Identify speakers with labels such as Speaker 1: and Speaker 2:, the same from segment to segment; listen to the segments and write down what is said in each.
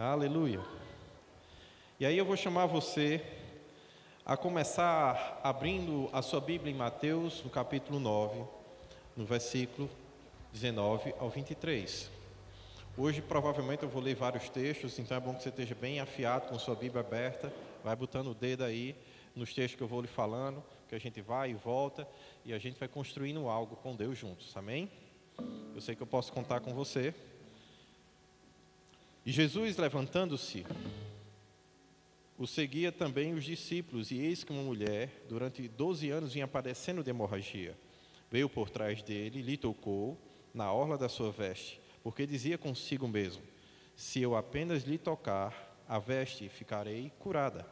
Speaker 1: Aleluia. E aí eu vou chamar você a começar abrindo a sua Bíblia em Mateus, no capítulo 9, no versículo 19 ao 23. Hoje provavelmente eu vou ler vários textos, então é bom que você esteja bem afiado com sua Bíblia aberta. Vai botando o dedo aí nos textos que eu vou lhe falando, que a gente vai e volta e a gente vai construindo algo com Deus juntos, amém? Eu sei que eu posso contar com você. E Jesus, levantando-se, o seguia também os discípulos, e eis que uma mulher, durante 12 anos, vinha padecendo de hemorragia. Veio por trás dele, lhe tocou na orla da sua veste, porque dizia consigo mesmo: se eu apenas lhe tocar a veste, ficarei curada.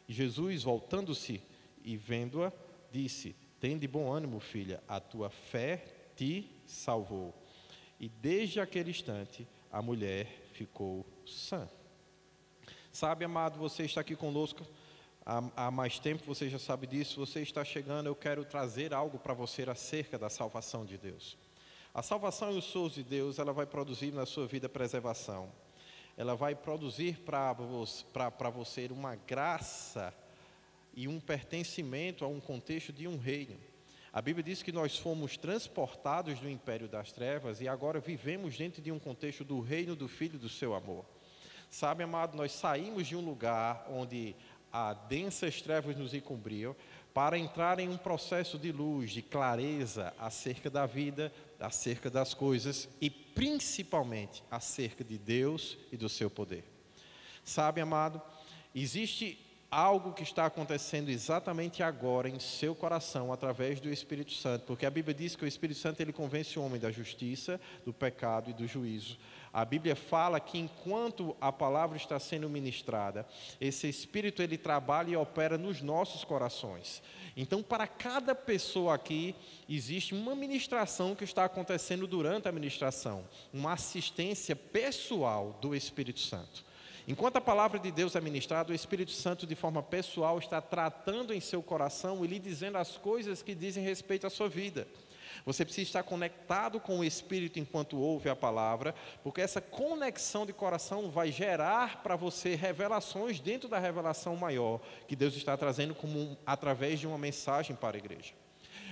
Speaker 1: E Jesus, voltando-se e vendo-a, disse: tende bom ânimo, filha, a tua fé te salvou. E desde aquele instante, a mulher ficou sã. Sabe, amado, você está aqui conosco há mais tempo, você já sabe disso, você está chegando, eu quero trazer algo para você acerca da salvação de Deus. A salvação e o sozo de Deus, ela vai produzir na sua vida preservação. Ela vai produzir para você uma graça e um pertencimento a um contexto de um reino. A Bíblia diz que nós fomos transportados do império das trevas e agora vivemos dentro de um contexto do reino do Filho do seu amor. Sabe, amado, nós saímos de um lugar onde densas trevas nos encobriam para entrar em um processo de luz, de clareza acerca da vida, acerca das coisas e principalmente acerca de Deus e do seu poder. Sabe, amado, existe algo que está acontecendo exatamente agora em seu coração através do Espírito Santo, porque a Bíblia diz que o Espírito Santo ele convence o homem da justiça, do pecado e do juízo. A Bíblia fala que enquanto a palavra está sendo ministrada, esse Espírito ele trabalha e opera nos nossos corações. Então, para cada pessoa aqui, existe uma ministração que está acontecendo durante a ministração, uma assistência pessoal do Espírito Santo. Enquanto a palavra de Deus é ministrada, o Espírito Santo, de forma pessoal, está tratando em seu coração e lhe dizendo as coisas que dizem respeito à sua vida. Você precisa estar conectado com o Espírito enquanto ouve a palavra, porque essa conexão de coração vai gerar para você revelações dentro da revelação maior que Deus está trazendo através de uma mensagem para a igreja.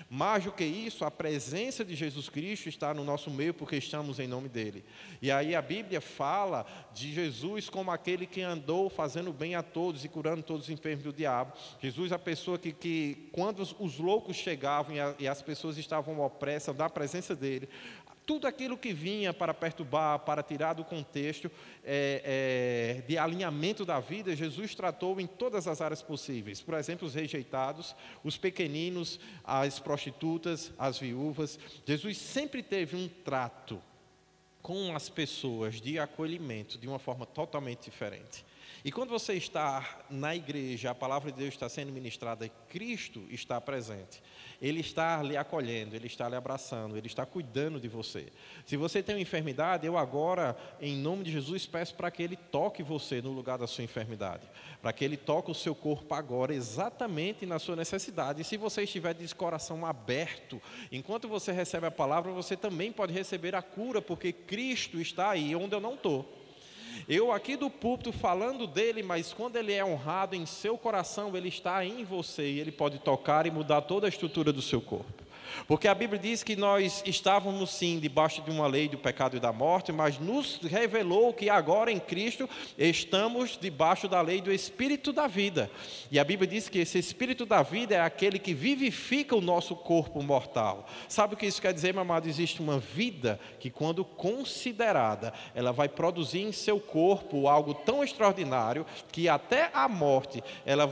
Speaker 1: Mais do que isso, a presença de Jesus Cristo está no nosso meio porque estamos em nome dele. E aí a Bíblia fala de Jesus como aquele que andou fazendo bem a todos e curando todos os enfermos do diabo. Jesus, a pessoa que quando os loucos chegavam e as pessoas estavam opressas da presença dele, tudo aquilo que vinha para perturbar, para tirar do contexto de alinhamento da vida, Jesus tratou em todas as áreas possíveis. Por exemplo, os rejeitados, os pequeninos, as prostitutas, as viúvas. Jesus sempre teve um trato com as pessoas de acolhimento de uma forma totalmente diferente. E quando você está na igreja, a palavra de Deus está sendo ministrada e Cristo está presente. Ele está lhe acolhendo, Ele está lhe abraçando, Ele está cuidando de você. Se você tem uma enfermidade, eu agora, em nome de Jesus, peço para que Ele toque você no lugar da sua enfermidade. Para que Ele toque o seu corpo agora, exatamente na sua necessidade. E se você estiver de coração aberto, enquanto você recebe a palavra, você também pode receber a cura, porque Cristo está aí onde eu não estou. Eu aqui do púlpito falando dele, mas quando ele é honrado em seu coração, ele está em você e ele pode tocar e mudar toda a estrutura do seu corpo. Porque a Bíblia diz que nós estávamos sim debaixo de uma lei do pecado e da morte, mas nos revelou que agora em Cristo estamos debaixo da lei do Espírito da vida. E a Bíblia diz que esse Espírito da vida é aquele que vivifica o nosso corpo mortal. Sabe o que isso quer dizer, meu amado? Existe uma vida que, quando considerada, ela vai produzir em seu corpo algo tão extraordinário que até a morte ela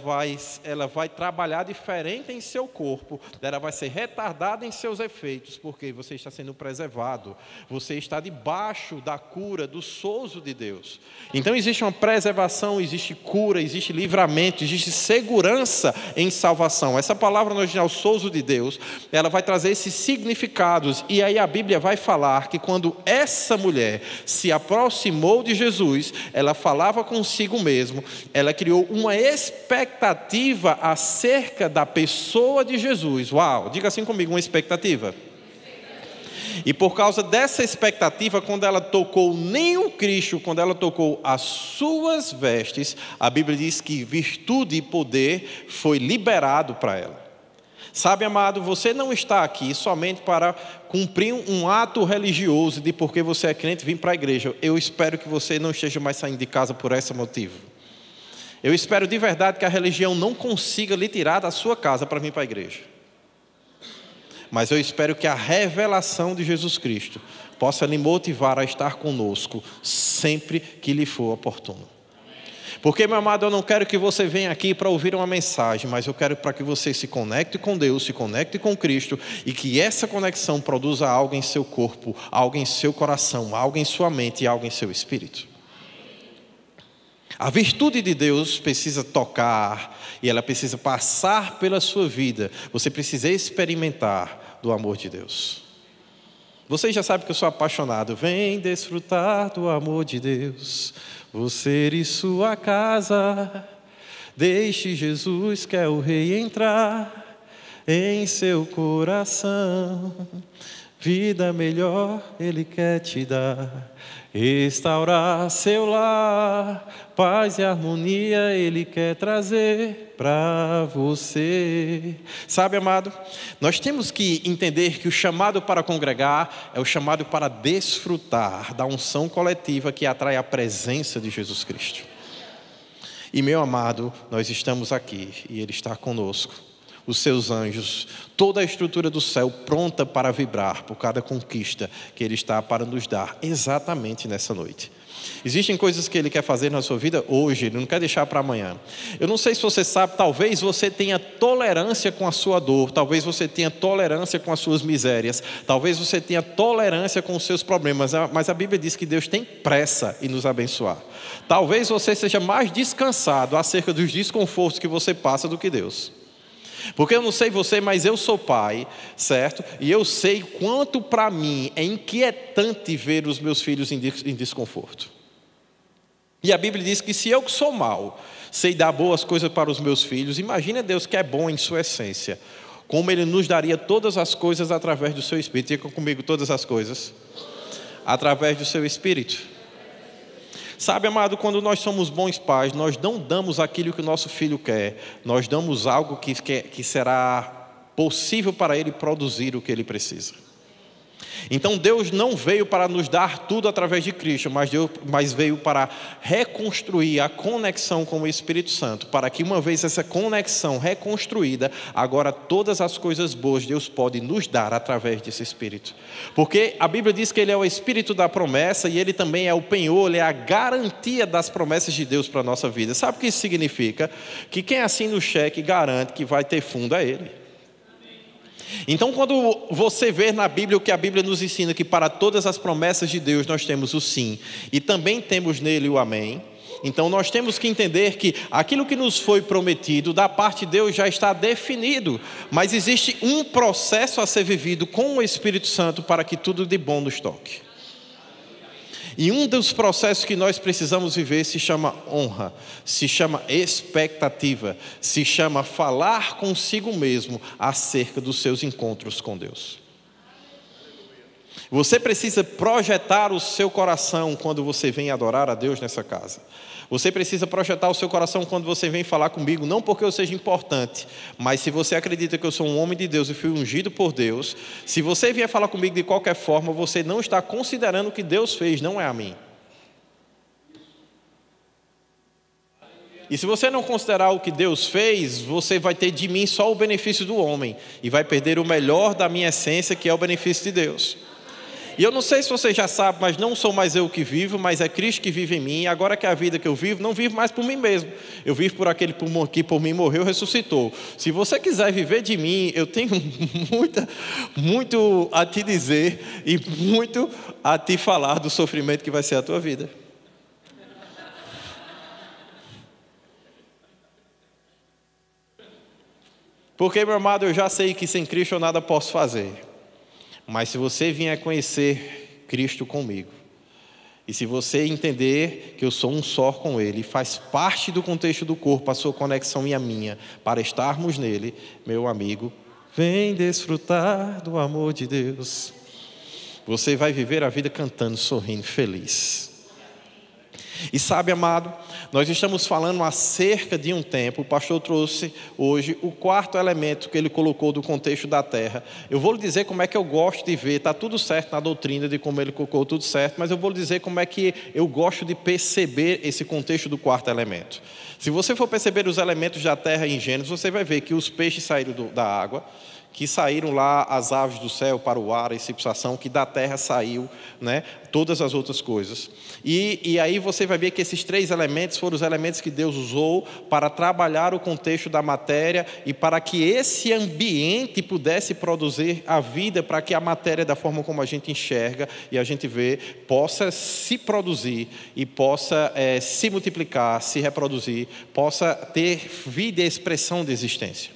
Speaker 1: vai trabalhar diferente em seu corpo, ela vai ser retardada em seus efeitos, porque você está sendo preservado, você está debaixo da cura, do sozo de Deus. Então existe uma preservação, existe cura, existe livramento, existe segurança em salvação. Essa palavra no original, sozo de Deus, ela vai trazer esses significados, e aí a Bíblia vai falar que quando essa mulher se aproximou de Jesus, ela falava consigo mesmo, ela criou uma expectativa acerca da pessoa de Jesus. Uau, diga assim comigo, uma expectativa. E por causa dessa expectativa, quando ela tocou nem o Cristo, quando ela tocou as suas vestes, a Bíblia diz que virtude e poder foi liberado para ela. Sabe, amado, você não está aqui somente para cumprir um ato religioso de porque você é crente vir para a igreja. Eu espero que você não esteja mais saindo de casa por esse motivo. Eu espero de verdade que a religião não consiga lhe tirar da sua casa para vir para a igreja. Mas eu espero que a revelação de Jesus Cristo possa lhe motivar a estar conosco sempre que lhe for oportuno. Porque, meu amado, eu não quero que você venha aqui para ouvir uma mensagem, mas eu quero para que você se conecte com Deus, se conecte com Cristo, e que essa conexão produza algo em seu corpo, algo em seu coração, algo em sua mente e algo em seu espírito. A virtude de Deus precisa tocar, e ela precisa passar pela sua vida. Você precisa experimentar do amor de Deus. Vocês já sabem que eu sou apaixonado. Vem desfrutar do amor de Deus, você e sua casa. Deixe Jesus, que é o Rei, entrar em seu coração. Vida melhor Ele quer te dar, restaurar seu lar, paz e harmonia Ele quer trazer para você. Sabe, amado, nós temos que entender que o chamado para congregar é o chamado para desfrutar da unção coletiva que atrai a presença de Jesus Cristo. E, meu amado, nós estamos aqui e Ele está conosco. Os seus anjos, toda a estrutura do céu pronta para vibrar por cada conquista que Ele está para nos dar exatamente nessa noite. Existem coisas que Ele quer fazer na sua vida hoje, Ele não quer deixar para amanhã. Eu não sei se você sabe, talvez você tenha tolerância com a sua dor, talvez você tenha tolerância com as suas misérias, talvez você tenha tolerância com os seus problemas, mas a Bíblia diz que Deus tem pressa em nos abençoar. Talvez você seja mais descansado acerca dos desconfortos que você passa do que Deus. Porque eu não sei você, mas eu sou pai, certo? E eu sei quanto para mim é inquietante ver os meus filhos em desconforto. E a Bíblia diz que se eu que sou mau, sei dar boas coisas para os meus filhos, imagina Deus que é bom em sua essência, como Ele nos daria todas as coisas através do seu Espírito. Diga comigo, todas as coisas através do seu Espírito. Sabe, amado, quando nós somos bons pais, nós não damos aquilo que o nosso filho quer, nós damos algo que será possível para ele produzir o que ele precisa. Então Deus não veio para nos dar tudo através de Cristo, mas veio para reconstruir a conexão com o Espírito Santo, para que uma vez essa conexão reconstruída, agora todas as coisas boas Deus pode nos dar através desse Espírito. Porque a Bíblia diz que Ele é o Espírito da promessa e Ele também é o penhor, Ele é a garantia das promessas de Deus para a nossa vida. Sabe o que isso significa? Que quem assina o cheque garante que vai ter fundo é Ele. Então, quando você vê na Bíblia o que a Bíblia nos ensina, que para todas as promessas de Deus nós temos o sim, e também temos nele o amém, então nós temos que entender que aquilo que nos foi prometido da parte de Deus já está definido, mas existe um processo a ser vivido com o Espírito Santo para que tudo de bom nos toque. E um dos processos que nós precisamos viver se chama honra, se chama expectativa, se chama falar consigo mesmo acerca dos seus encontros com Deus. Você precisa projetar o seu coração quando você vem adorar a Deus nessa casa. Você precisa projetar o seu coração quando você vem falar comigo, não porque eu seja importante, mas se você acredita que eu sou um homem de Deus e fui ungido por Deus, se você vier falar comigo de qualquer forma, você não está considerando o que Deus fez, não é a mim. E se você não considerar o que Deus fez, você vai ter de mim só o benefício do homem e vai perder o melhor da minha essência, que é o benefício de Deus. E eu não sei se você já sabe, mas não sou mais eu que vivo, mas é Cristo que vive em mim. E agora que a vida que eu vivo, não vivo mais por mim mesmo. Eu vivo por aquele que por mim morreu e ressuscitou. Se você quiser viver de mim, eu tenho muito a te dizer e muito a te falar do sofrimento que vai ser a tua vida. Porque, meu amado, eu já sei que sem Cristo eu nada posso fazer. Mas se você vier conhecer Cristo comigo, e se você entender que eu sou um só com Ele, faz parte do contexto do corpo, a sua conexão e a minha, para estarmos nele, meu amigo, vem desfrutar do amor de Deus. Você vai viver a vida cantando, sorrindo, feliz. E sabe, amado, nós estamos falando há cerca de um tempo, o pastor trouxe hoje o quarto elemento que ele colocou do contexto da terra. Eu vou lhe dizer como é que eu gosto de ver, está tudo certo na doutrina de como ele colocou tudo certo, mas eu vou lhe dizer como é que eu gosto de perceber esse contexto do quarto elemento. Se você for perceber os elementos da terra em Gênesis, você vai ver que os peixes saíram da água, que saíram lá as aves do céu para o ar, a situação que da terra saiu, né, todas as outras coisas. E aí você vai ver que esses três elementos foram os elementos que Deus usou para trabalhar o contexto da matéria e para que esse ambiente pudesse produzir a vida, para que a matéria, da forma como a gente enxerga e a gente vê, possa se produzir e possa se multiplicar, se reproduzir, possa ter vida e expressão de existência.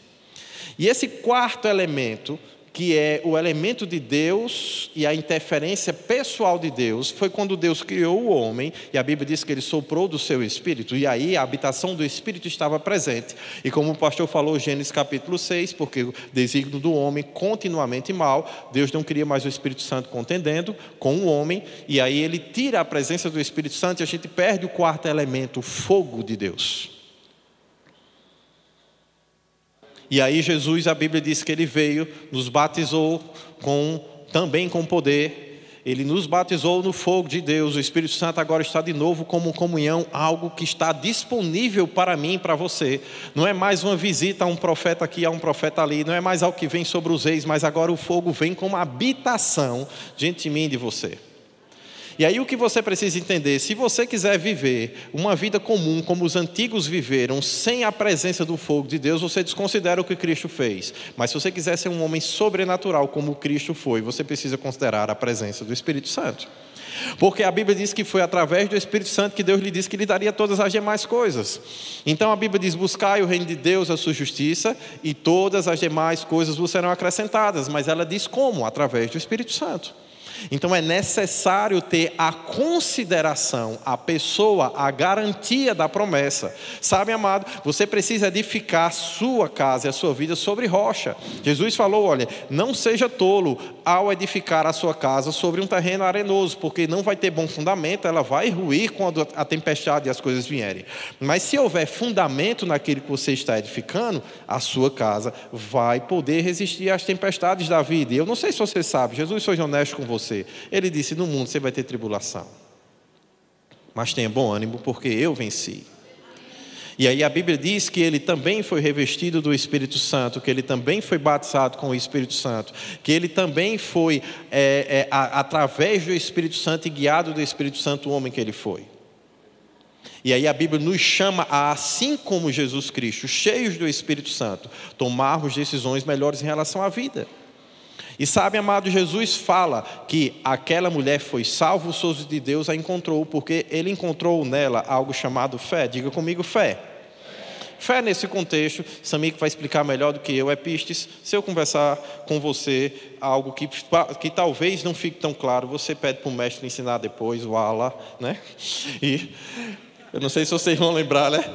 Speaker 1: E esse quarto elemento, que é o elemento de Deus e a interferência pessoal de Deus, foi quando Deus criou o homem, e a Bíblia diz que ele soprou do seu Espírito, e aí a habitação do Espírito estava presente. E como o pastor falou, Gênesis capítulo 6, porque o desígnio do homem continuamente mal, Deus não queria mais o Espírito Santo contendendo com o homem, e aí ele tira a presença do Espírito Santo e a gente perde o quarto elemento, o fogo de Deus. E aí Jesus, a Bíblia diz que ele veio, nos batizou também com poder. Ele nos batizou no fogo de Deus. O Espírito Santo agora está de novo como comunhão, algo que está disponível para mim e para você. Não é mais uma visita a um profeta aqui, a um profeta ali. Não é mais algo que vem sobre os reis, mas agora o fogo vem como habitação diante de mim e de você. E aí o que você precisa entender, se você quiser viver uma vida comum, como os antigos viveram, sem a presença do fogo de Deus, você desconsidera o que Cristo fez. Mas se você quiser ser um homem sobrenatural, como Cristo foi, você precisa considerar a presença do Espírito Santo. Porque a Bíblia diz que foi através do Espírito Santo que Deus lhe disse que lhe daria todas as demais coisas. Então a Bíblia diz, buscai o reino de Deus, a sua justiça, e todas as demais coisas vos serão acrescentadas. Mas ela diz como? Através do Espírito Santo. Então é necessário ter a consideração, a pessoa, a garantia da promessa. Sabe, amado, você precisa edificar a sua casa e a sua vida sobre rocha. Jesus falou, olha, não seja tolo ao edificar a sua casa sobre um terreno arenoso, porque não vai ter bom fundamento, ela vai ruir quando a tempestade e as coisas vierem. Mas se houver fundamento naquilo que você está edificando, a sua casa vai poder resistir às tempestades da vida. E eu não sei se você sabe, Jesus foi honesto com você. Ele disse, no mundo você vai ter tribulação, mas tenha bom ânimo, porque eu venci. E aí a Bíblia diz que ele também foi revestido do Espírito Santo, que ele também foi batizado com o Espírito Santo, que ele também foi, através do Espírito Santo e guiado do Espírito Santo, o homem que ele foi. E aí a Bíblia nos chama a, assim como Jesus Cristo, cheios do Espírito Santo, tomarmos decisões melhores em relação à vida. E sabe, amado, Jesus fala que aquela mulher foi salva, o sozo de Deus a encontrou, porque ele encontrou nela algo chamado fé. Diga comigo, fé. Fé nesse contexto, Samir vai explicar melhor do que eu, é pistes. Se eu conversar com você algo que talvez não fique tão claro, você pede para o mestre ensinar depois, o Allah, né? E eu não sei se vocês vão lembrar, né?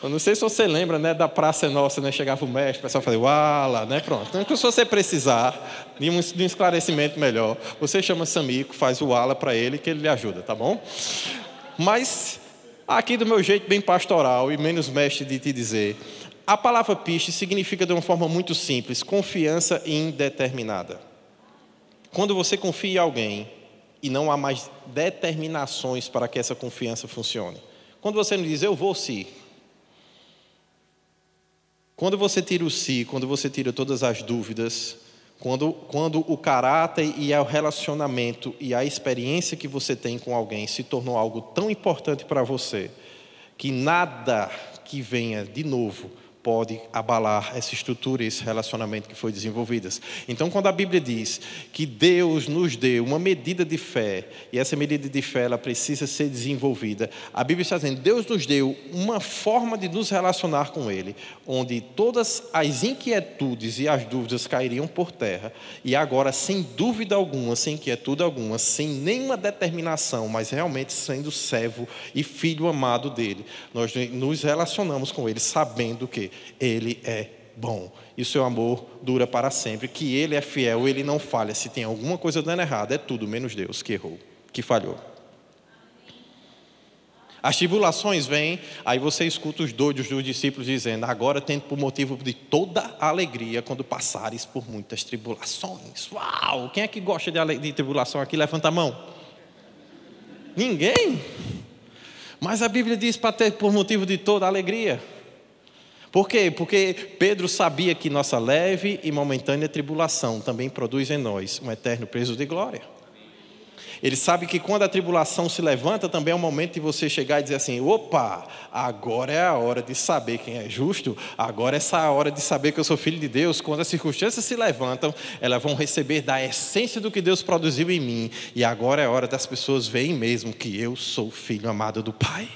Speaker 1: Eu não sei se você lembra, né, da Praça Nossa, né? Chegava o mestre, o pessoal fazia uala, né? Pronto. Então, se você precisar de um esclarecimento melhor, você chama Samico, faz o uala para ele, que ele lhe ajuda, tá bom? Mas, aqui do meu jeito bem pastoral e menos mestre de te dizer, a palavra piste significa de uma forma muito simples, confiança indeterminada. Quando você confia em alguém e não há mais determinações para que essa confiança funcione. Quando você não diz, eu vou sim. Quando você tira o si, quando você tira todas as dúvidas, quando o caráter e o relacionamento e a experiência que você tem com alguém se tornou algo tão importante para você, que nada que venha de novo pode abalar essa estrutura, esse relacionamento que foi desenvolvido. Então, quando a Bíblia diz que Deus nos deu uma medida de fé, e essa medida de fé ela precisa ser desenvolvida, a Bíblia está dizendo, Deus nos deu uma forma de nos relacionar com Ele, onde todas as inquietudes e as dúvidas cairiam por terra, e agora, sem dúvida alguma, sem inquietude alguma, sem nenhuma determinação, mas realmente sendo servo e filho amado dele, nós nos relacionamos com Ele, sabendo que Ele é bom e o seu amor dura para sempre, que Ele é fiel, Ele não falha. Se tem alguma coisa dando errado, é tudo menos Deus que errou, que falhou. As tribulações vêm, aí você escuta os doidos dos discípulos dizendo: agora tendo por motivo de toda alegria quando passares por muitas tribulações. Uau! Quem é que gosta de tribulação aqui? Levanta a mão. Ninguém? Mas a Bíblia diz para ter por motivo de toda alegria. Por quê? Porque Pedro sabia que nossa leve e momentânea tribulação também produz em nós um eterno peso de glória. Ele sabe que quando a tribulação se levanta, também é o momento de você chegar e dizer assim: opa, agora é a hora de saber quem é justo, agora é essa hora de saber que eu sou filho de Deus. Quando as circunstâncias se levantam, elas vão receber da essência do que Deus produziu em mim, e agora é a hora das pessoas verem mesmo que eu sou filho amado do Pai.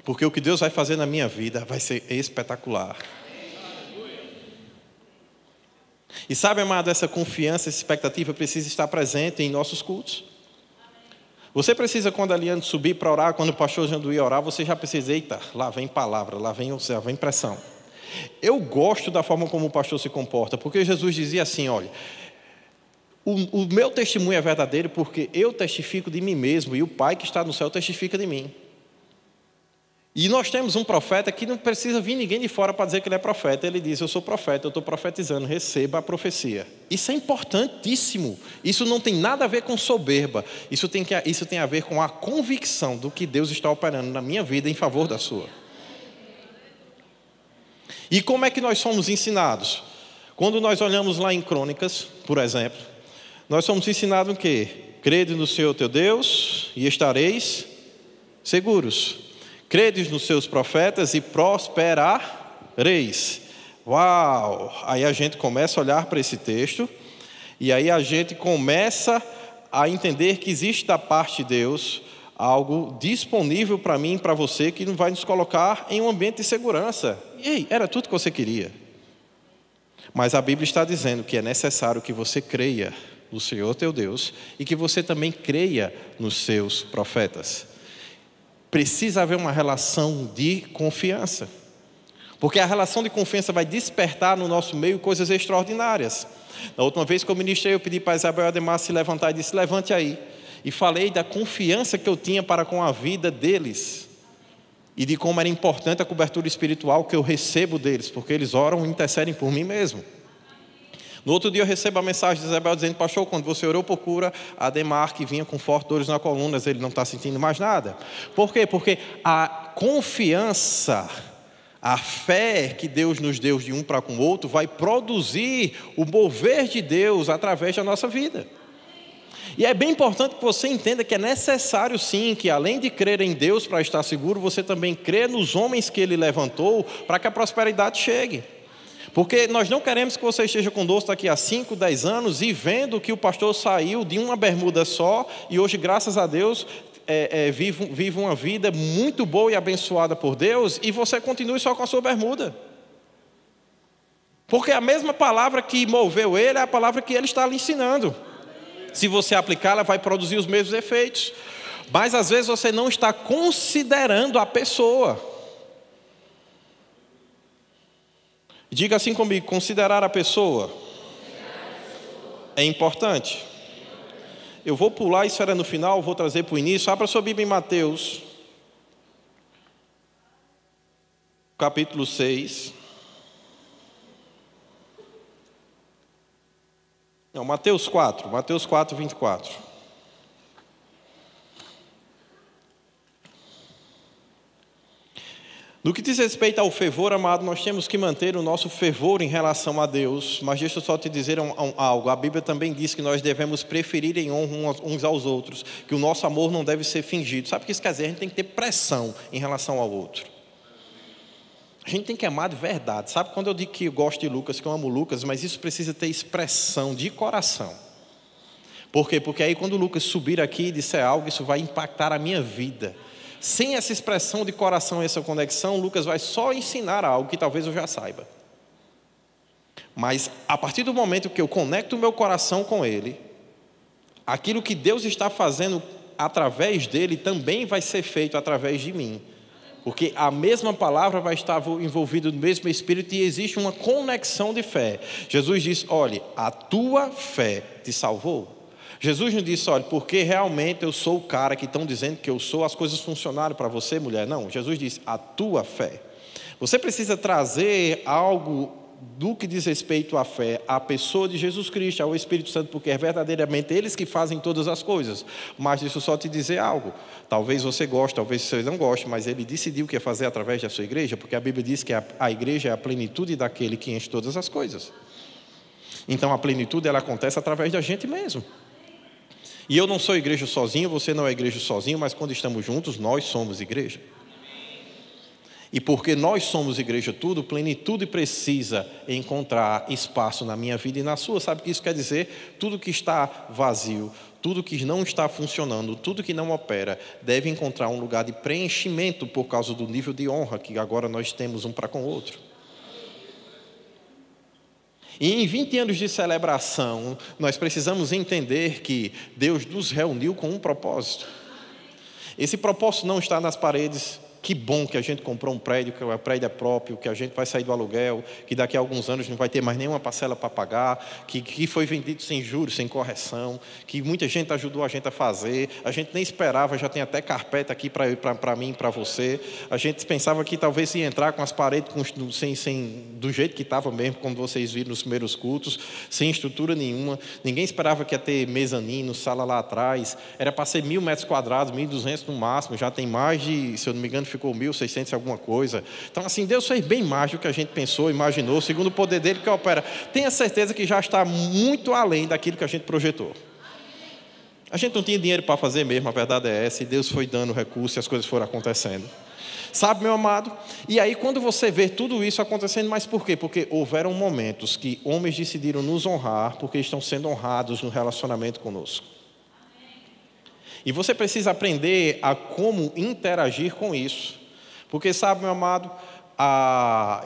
Speaker 1: Porque o que Deus vai fazer na minha vida vai ser espetacular. E sabe, amado, essa confiança, essa expectativa precisa estar presente em nossos cultos. Você precisa, quando a Liane subir para orar, quando o pastor Janduí orar, você já precisa: eita, lá vem palavra, lá vem o céu, vem pressão. Eu gosto da forma como o pastor se comporta, porque Jesus dizia assim: olha, o meu testemunho é verdadeiro porque eu testifico de mim mesmo e o Pai que está no céu testifica de mim. E nós temos um profeta que não precisa vir ninguém de fora para dizer que ele é profeta. Ele diz: eu sou profeta, eu estou profetizando, receba a profecia. Isso é importantíssimo. Isso não tem nada a ver com soberba. Isso tem a ver com a convicção do que Deus está operando na minha vida em favor da sua. E como é que nós somos ensinados? Quando nós olhamos lá em Crônicas, por exemplo, nós somos ensinados o quê? Crede no Senhor teu Deus e estareis seguros. Credes nos seus profetas e prosperareis. Uau! Aí a gente começa a olhar para esse texto, e aí a gente começa a entender que existe da parte de Deus algo disponível para mim e para você, que não vai nos colocar em um ambiente de segurança. E aí, era tudo que você queria. Mas a Bíblia está dizendo que é necessário que você creia no Senhor teu Deus e que você também creia nos seus profetas. Precisa haver uma relação de confiança, porque a relação de confiança vai despertar no nosso meio coisas extraordinárias. Na última vez que eu ministrei, eu pedi para Isabel e Ademar se levantar e disse: levante aí. E falei da confiança que eu tinha para com a vida deles e de como era importante a cobertura espiritual que eu recebo deles, porque eles oram e intercedem por mim mesmo. No outro dia eu recebo a mensagem de Isabel dizendo: pastor, quando você orou por cura, Ademar, que vinha com fortes dores nas colunas, ele não está sentindo mais nada. Por quê? Porque a confiança, a fé que Deus nos deu de um para com o outro, vai produzir o mover de Deus através da nossa vida. E é bem importante que você entenda que é necessário sim, que além de crer em Deus para estar seguro, você também crê nos homens que Ele levantou para que a prosperidade chegue. Porque nós não queremos que você esteja conosco daqui a 5, 10 anos e vendo que o pastor saiu de uma bermuda só e hoje, graças a Deus, vive uma vida muito boa e abençoada por Deus, e você continue só com a sua bermuda. Porque a mesma palavra que moveu ele é a palavra que ele está lhe ensinando. Se você aplicar, ela vai produzir os mesmos efeitos. Mas às vezes você não está considerando a pessoa. Diga assim comigo: considerar a pessoa é importante. Eu vou pular, isso era no final, vou trazer para o início. Abra sua Bíblia em Mateus, capítulo 6. Não, Mateus 4, 24. No que diz respeito ao fervor, amado, nós temos que manter o nosso fervor em relação a Deus. Mas deixa eu só te dizer algo. A Bíblia também diz que nós devemos preferir em honra uns aos outros, que o nosso amor não deve ser fingido. Sabe o que isso quer dizer? A gente tem que ter pressão em relação ao outro. A gente tem que amar de verdade. Sabe quando eu digo que eu gosto de Lucas, que eu amo Lucas, mas isso precisa ter expressão de coração. Por quê? Porque aí quando o Lucas subir aqui e disser algo, isso vai impactar a minha vida. Sem essa expressão de coração, essa conexão, Lucas vai só ensinar algo que talvez eu já saiba. Mas a partir do momento que eu conecto o meu coração com ele, aquilo que Deus está fazendo através dele também vai ser feito através de mim. Porque a mesma palavra vai estar envolvida no mesmo Espírito e existe uma conexão de fé. Jesus disse, olha, a tua fé te salvou. Jesus não disse, olha, porque realmente eu sou o cara que estão dizendo que eu sou, as coisas funcionaram para você, mulher. Não, Jesus disse, a tua fé. Você precisa trazer algo do que diz respeito à fé, à pessoa de Jesus Cristo, ao Espírito Santo, porque é verdadeiramente eles que fazem todas as coisas. Mas deixa eu só te dizer algo, talvez você goste, talvez você não goste, mas ele decidiu o que ia fazer através da sua igreja, porque a Bíblia diz que a igreja é a plenitude daquele que enche todas as coisas. Então a plenitude ela acontece através da gente mesmo. E eu não sou igreja sozinho, você não é igreja sozinho, mas quando estamos juntos, nós somos igreja. E porque nós somos igreja tudo, plenitude precisa encontrar espaço na minha vida e na sua. Sabe o que isso quer dizer? Tudo que está vazio, tudo que não está funcionando, tudo que não opera, deve encontrar um lugar de preenchimento por causa do nível de honra que agora nós temos um para com o outro. E em 20 anos de celebração, nós precisamos entender que Deus nos reuniu com um propósito. Esse propósito não está nas paredes. Que bom que a gente comprou um prédio, que o prédio é próprio, que a gente vai sair do aluguel, que daqui a alguns anos não vai ter mais nenhuma parcela para pagar, que foi vendido sem juros, sem correção, que muita gente ajudou a gente a fazer, a gente nem esperava, já tem até carpeta aqui para mim e para você, a gente pensava que talvez ia entrar com as paredes do jeito que estava mesmo, como vocês viram nos primeiros cultos, sem estrutura nenhuma, ninguém esperava que ia ter mezanino, sala lá atrás, era para ser 1.000 metros quadrados, 1.200 no máximo, já tem mais de, se eu não me engano, ficou 1.600 alguma coisa. Então assim, Deus fez bem mais do que a gente pensou, imaginou, segundo o poder dele que opera. Tenha certeza que já está muito além daquilo que a gente projetou. A gente não tinha dinheiro para fazer mesmo, a verdade é essa, e Deus foi dando recursos e as coisas foram acontecendo. Sabe, meu amado? E aí quando você vê tudo isso acontecendo, mas por quê? Porque houveram momentos que homens decidiram nos honrar, porque estão sendo honrados no relacionamento conosco. E você precisa aprender a como interagir com isso. Porque sabe, meu amado,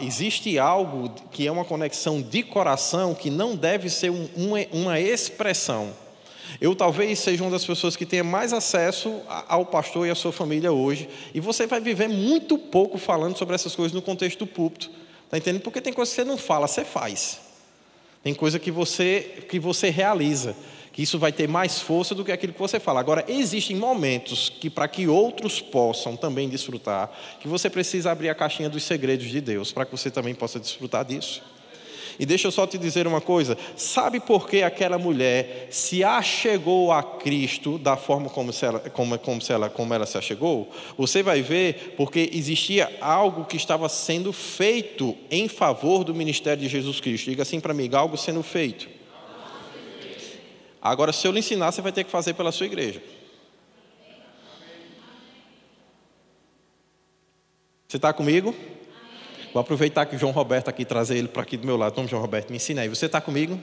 Speaker 1: existe algo que é uma conexão de coração que não deve ser uma expressão. Eu talvez seja uma das pessoas que tenha mais acesso ao pastor e à sua família hoje. E você vai viver muito pouco falando sobre essas coisas no contexto do púlpito. Está entendendo? Porque tem coisa que você não fala, você faz. Tem coisa que você realiza. Que isso vai ter mais força do que aquilo que você fala. Agora, existem momentos que, para que outros possam também desfrutar, que você precisa abrir a caixinha dos segredos de Deus, para que você também possa desfrutar disso. E deixa eu só te dizer uma coisa, sabe por que aquela mulher se achegou a Cristo da forma como ela se achegou? Você vai ver, porque existia algo que estava sendo feito em favor do ministério de Jesus Cristo. Diga assim para mim, algo sendo feito. Agora, se eu lhe ensinar, você vai ter que fazer pela sua igreja. Você está comigo? Vou aproveitar que o João Roberto aqui, trazer ele para aqui do meu lado. Vamos, João Roberto, me ensina aí. Você está comigo?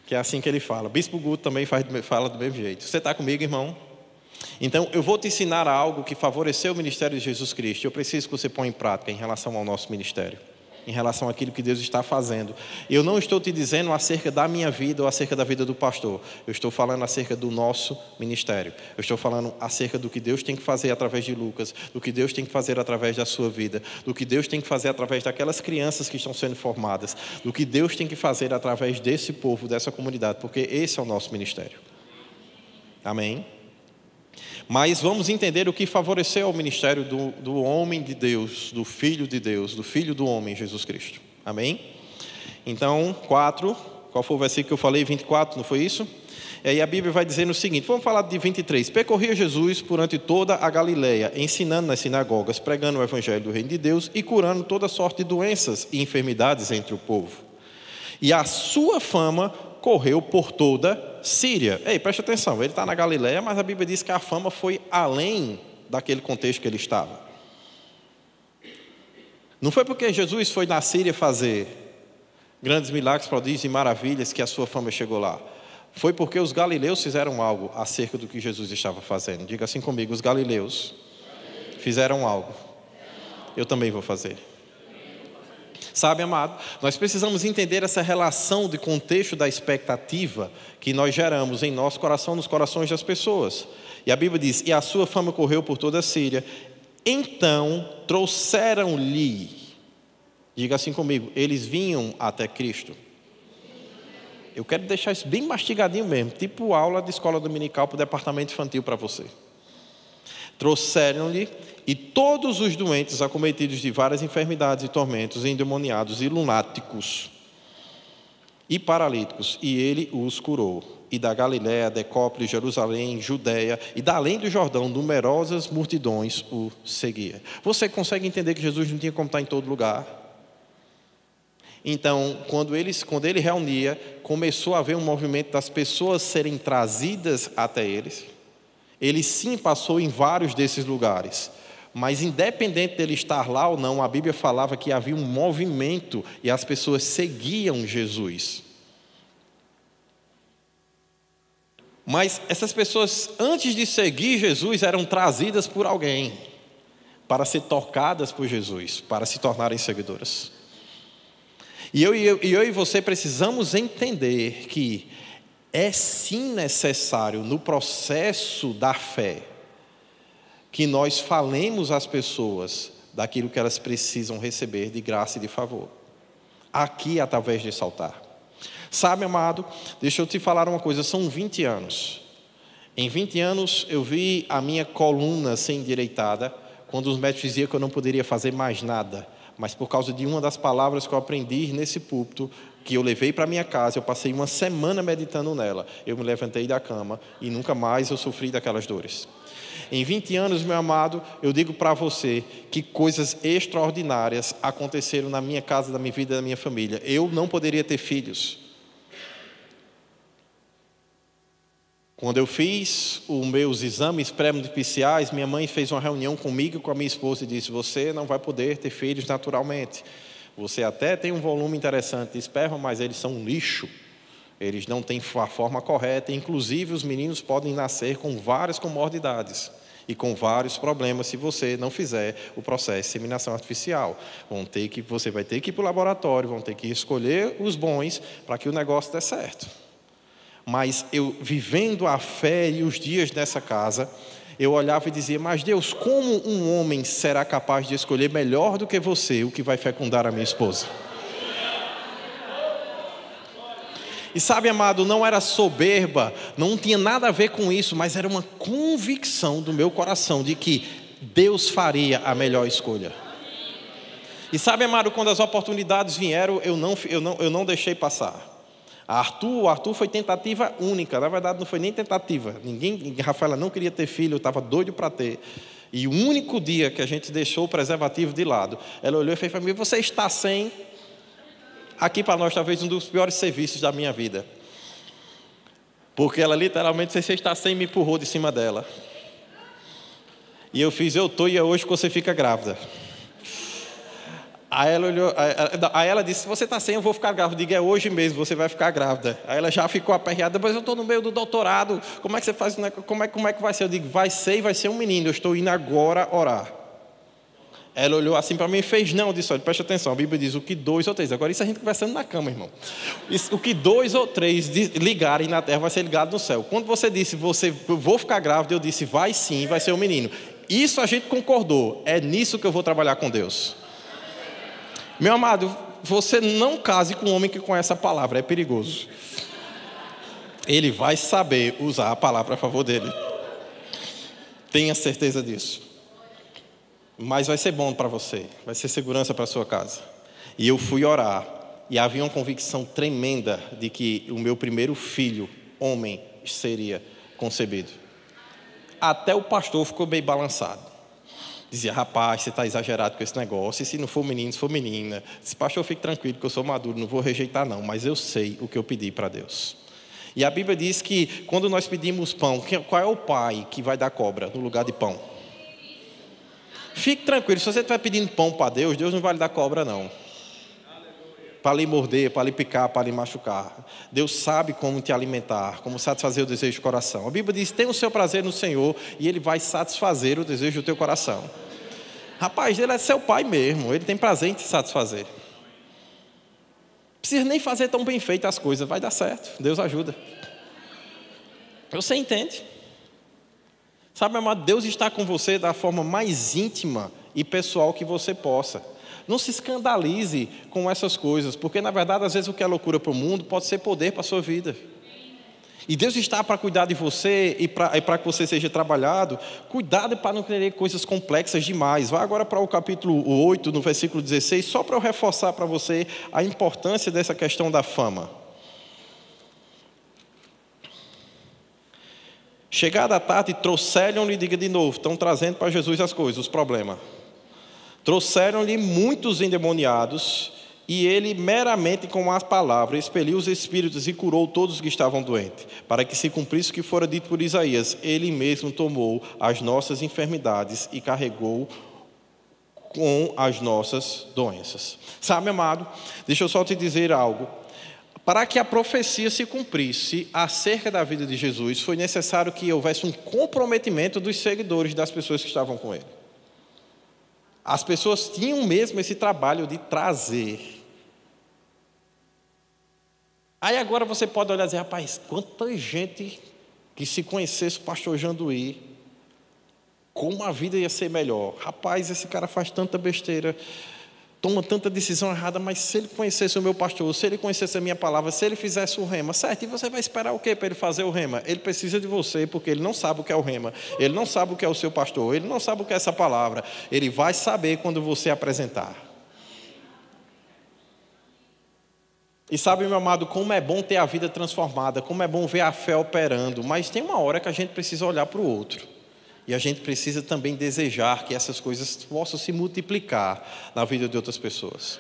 Speaker 1: Que é assim que ele fala. Bispo Guto também fala do mesmo jeito. Você está comigo, irmão? Então, eu vou te ensinar algo que favoreceu o ministério de Jesus Cristo. Eu preciso que você ponha em prática em relação ao nosso ministério. Em relação àquilo que Deus está fazendo. Eu não estou te dizendo acerca da minha vida ou acerca da vida do pastor. Eu estou falando acerca do nosso ministério. Eu estou falando acerca do que Deus tem que fazer através de Lucas, do que Deus tem que fazer através da sua vida, do que Deus tem que fazer através daquelas crianças que estão sendo formadas, do que Deus tem que fazer através desse povo, dessa comunidade, porque esse é o nosso ministério. Amém? Mas vamos entender o que favoreceu o ministério do homem de Deus, do Filho de Deus, do Filho do homem, Jesus Cristo. Amém? Então, 4, qual foi o versículo que eu falei? 24, não foi isso? E aí a Bíblia vai dizer o seguinte, vamos falar de 23. Percorria Jesus durante toda a Galileia, ensinando nas sinagogas, pregando o evangelho do reino de Deus e curando toda sorte de doenças e enfermidades entre o povo. E a sua fama correu por toda Síria. Ei, preste atenção, ele está na Galileia, mas a Bíblia diz que a fama foi além daquele contexto que ele estava. Não foi porque Jesus foi na Síria fazer grandes milagres, prodígios e maravilhas que a sua fama chegou lá. Foi porque os galileus fizeram algo acerca do que Jesus estava fazendo. Diga assim comigo, os galileus fizeram algo. Eu também vou fazer. Sabe, amado, nós precisamos entender essa relação de contexto da expectativa que nós geramos em nosso coração, nos corações das pessoas. E a Bíblia diz, e a sua fama correu por toda a Síria. Então trouxeram-lhe, diga assim comigo, eles vinham até Cristo. Eu quero deixar isso bem mastigadinho mesmo, tipo aula de escola dominical para o departamento infantil para você. Trouxeram-lhe, e todos os doentes acometidos de várias enfermidades e tormentos, endemoniados e lunáticos e paralíticos, e ele os curou. E da Galiléia, Decópolis, Jerusalém, Judeia e da além do Jordão, numerosas multidões o seguiam. Você consegue entender que Jesus não tinha como estar em todo lugar? Então, quando ele reunia, começou a haver um movimento das pessoas serem trazidas até eles. Ele sim passou em vários desses lugares, mas independente dele estar lá ou não, a Bíblia falava que havia um movimento e as pessoas seguiam Jesus. Mas essas pessoas, antes de seguir Jesus, eram trazidas por alguém para ser tocadas por Jesus, para se tornarem seguidoras. E eu e você precisamos entender que é sim necessário, no processo da fé, que nós falemos às pessoas daquilo que elas precisam receber de graça e de favor. Aqui, através desse altar. Sabe, amado, deixa eu te falar uma coisa, são 20 anos. Em 20 anos eu vi a minha coluna ser endireitada, quando os médicos diziam que eu não poderia fazer mais nada. Mas por causa de uma das palavras que eu aprendi nesse púlpito, que eu levei para minha casa, eu passei uma semana meditando nela. Eu me levantei da cama e nunca mais eu sofri daquelas dores. Em 20 anos, meu amado, eu digo para você que coisas extraordinárias aconteceram na minha casa, na minha vida, na minha família. Eu não poderia ter filhos. Quando eu fiz os meus exames pré-nupciais, minha mãe fez uma reunião comigo e com a minha esposa e disse, você não vai poder ter filhos naturalmente. Você até tem um volume interessante de esperma, mas eles são um lixo. Eles não têm a forma correta. Inclusive, os meninos podem nascer com várias comorbidades e com vários problemas se você não fizer o processo de inseminação artificial. Você vai ter que ir para o laboratório, vão ter que escolher os bons para que o negócio dê certo. Mas eu, vivendo a fé e os dias nessa casa, eu olhava e dizia, mas Deus, como um homem será capaz de escolher melhor do que você o que vai fecundar a minha esposa? E sabe, amado, não era soberba, não tinha nada a ver com isso, mas era uma convicção do meu coração de que Deus faria a melhor escolha. E sabe, amado, quando as oportunidades vieram, eu não deixei passar. O Arthur foi tentativa única, na verdade não foi nem tentativa, Rafaela não queria ter filho, eu estava doido para ter, e o único dia que a gente deixou o preservativo de lado, ela olhou e fez para mim, você está sem, aqui para nós talvez um dos piores serviços da minha vida, porque ela literalmente, você está sem, me empurrou de cima dela, e eu fiz, eu estou e é hoje que você fica grávida. Aí ela disse, se você está sem, eu vou ficar grávida. Eu digo, é hoje mesmo, você vai ficar grávida. Aí ela já ficou aperreada, mas eu estou no meio do doutorado, como é que você faz, como é que vai ser? Eu digo, vai ser um menino, eu estou indo agora orar. Ela olhou assim para mim e fez, não, eu disse, olha, preste atenção, a Bíblia diz, o que 2 ou 3, agora isso a gente conversando na cama, irmão. O que 2 ou 3 ligarem na terra vai ser ligado no céu. Quando você disse, eu vou ficar grávida, eu disse, vai sim, vai ser um menino. Isso a gente concordou, é nisso que eu vou trabalhar com Deus. Meu amado, você não case com um homem que conhece a palavra, é perigoso. Ele vai saber usar a palavra a favor dele. Tenha certeza disso. Mas vai ser bom para você, vai ser segurança para a sua casa. E eu fui orar, e havia uma convicção tremenda de que o meu primeiro filho, homem, seria concebido. Até o pastor ficou bem balançado. Dizia, rapaz, você está exagerado com esse negócio, e se não for menino, se for menina, esse pastor, fique tranquilo que eu sou maduro, não vou rejeitar não, mas eu sei o que eu pedi para Deus. E a Bíblia diz que quando nós pedimos pão, qual é o pai que vai dar cobra no lugar de pão? Fique tranquilo, se você estiver pedindo pão para Deus, Deus não vai lhe dar cobra não. Para lhe morder, para lhe picar, para lhe machucar. Deus sabe como te alimentar, como satisfazer o desejo do coração. A Bíblia diz, tem o seu prazer no Senhor e Ele vai satisfazer o desejo do teu coração. Rapaz, Ele é seu pai mesmo, Ele tem prazer em te satisfazer. precisa nem fazer tão bem feito as coisas, vai dar certo, Deus ajuda. Você entende? Sabe, amado, Deus está com você da forma mais íntima e pessoal que você possa. Não se escandalize com essas coisas, porque na verdade às vezes o que é loucura para o mundo pode ser poder para a sua vida. E Deus está para cuidar de você e para que você seja trabalhado. Cuidado para não querer coisas complexas demais. Vá agora para o capítulo 8, no versículo 16, só para eu reforçar para você a importância dessa questão da fama. Chegada a tarde, trouxeram-lhe, diga de novo, estão trazendo para Jesus as coisas, os problemas. Trouxeram-lhe muitos endemoniados, e ele meramente com as palavras expeliu os espíritos e curou todos os que estavam doentes, para que se cumprisse o que fora dito por Isaías: ele mesmo tomou as nossas enfermidades e carregou com as nossas doenças. Sabe, amado, deixa eu só te dizer algo. Para que a profecia se cumprisse acerca da vida de Jesus, foi necessário que houvesse um comprometimento dos seguidores, das pessoas que estavam com ele. As pessoas tinham mesmo esse trabalho de trazer. Aí agora você pode olhar e dizer: rapaz, quanta gente que se conhecesse o pastor Janduí, como a vida ia ser melhor. Rapaz, esse cara faz tanta besteira, toma tanta decisão errada, mas se ele conhecesse o meu pastor, se ele conhecesse a minha palavra, se ele fizesse o rema, certo? E você vai esperar o quê para ele fazer o rema? Ele precisa de você, porque ele não sabe o que é o rema, ele não sabe o que é o seu pastor, ele não sabe o que é essa palavra. Ele vai saber quando você apresentar. E sabe, meu amado, como é bom ter a vida transformada, como é bom ver a fé operando, mas tem uma hora que a gente precisa olhar para o outro. E a gente precisa também desejar que essas coisas possam se multiplicar na vida de outras pessoas.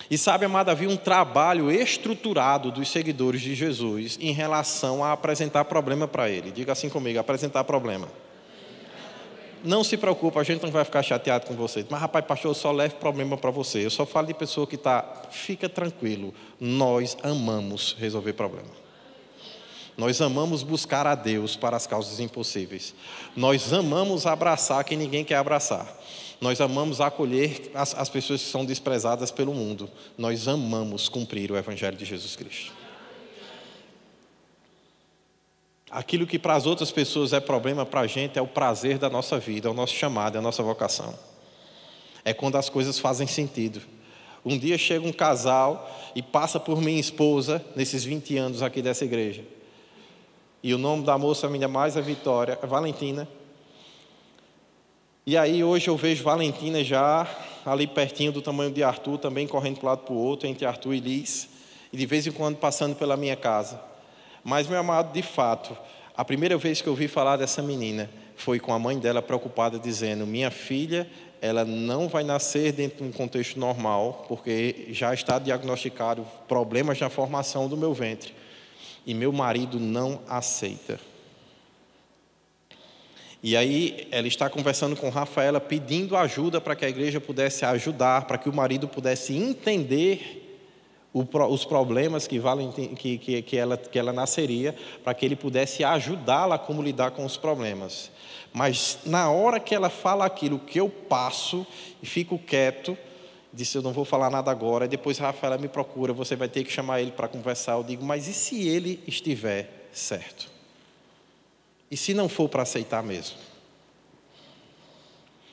Speaker 1: E sabe, amado, havia um trabalho estruturado dos seguidores de Jesus em relação a apresentar problema para ele. Diga assim comigo: apresentar problema. Não se preocupe, a gente não vai ficar chateado com você. Mas, rapaz, pastor, eu só levo problema para você. Eu só falo de pessoa que está... Fica tranquilo, nós amamos resolver problema. Nós amamos buscar a Deus para as causas impossíveis. Nós amamos abraçar quem ninguém quer abraçar. Nós amamos acolher as pessoas que são desprezadas pelo mundo. Nós amamos cumprir o Evangelho de Jesus Cristo. Aquilo que para as outras pessoas é problema, para a gente é o prazer da nossa vida, é o nosso chamado, é a nossa vocação. É quando as coisas fazem sentido. Um dia chega um casal e passa por minha esposa, nesses 20 anos aqui dessa igreja. E o nome da moça ainda mais é Vitória, é Valentina. E aí hoje eu vejo Valentina já ali pertinho do tamanho de Arthur, também correndo para um lado para o outro, entre Arthur e Liz. E de vez em quando passando pela minha casa. Mas, meu amado, de fato, a primeira vez que eu ouvi falar dessa menina foi com a mãe dela preocupada, dizendo: minha filha, ela não vai nascer dentro de um contexto normal, porque já está diagnosticado problemas na formação do meu ventre. E meu marido não aceita. E aí ela está conversando com Rafaela, pedindo ajuda para que a igreja pudesse ajudar, para que o marido pudesse entender os problemas que ela nasceria, para que ele pudesse ajudá-la a como lidar com os problemas. Mas na hora que ela fala aquilo, que eu passo e fico quieto, disse: eu não vou falar nada agora. E depois Rafaela me procura: você vai ter que chamar ele para conversar. Eu digo: mas e se ele estiver certo? E se não for para aceitar mesmo?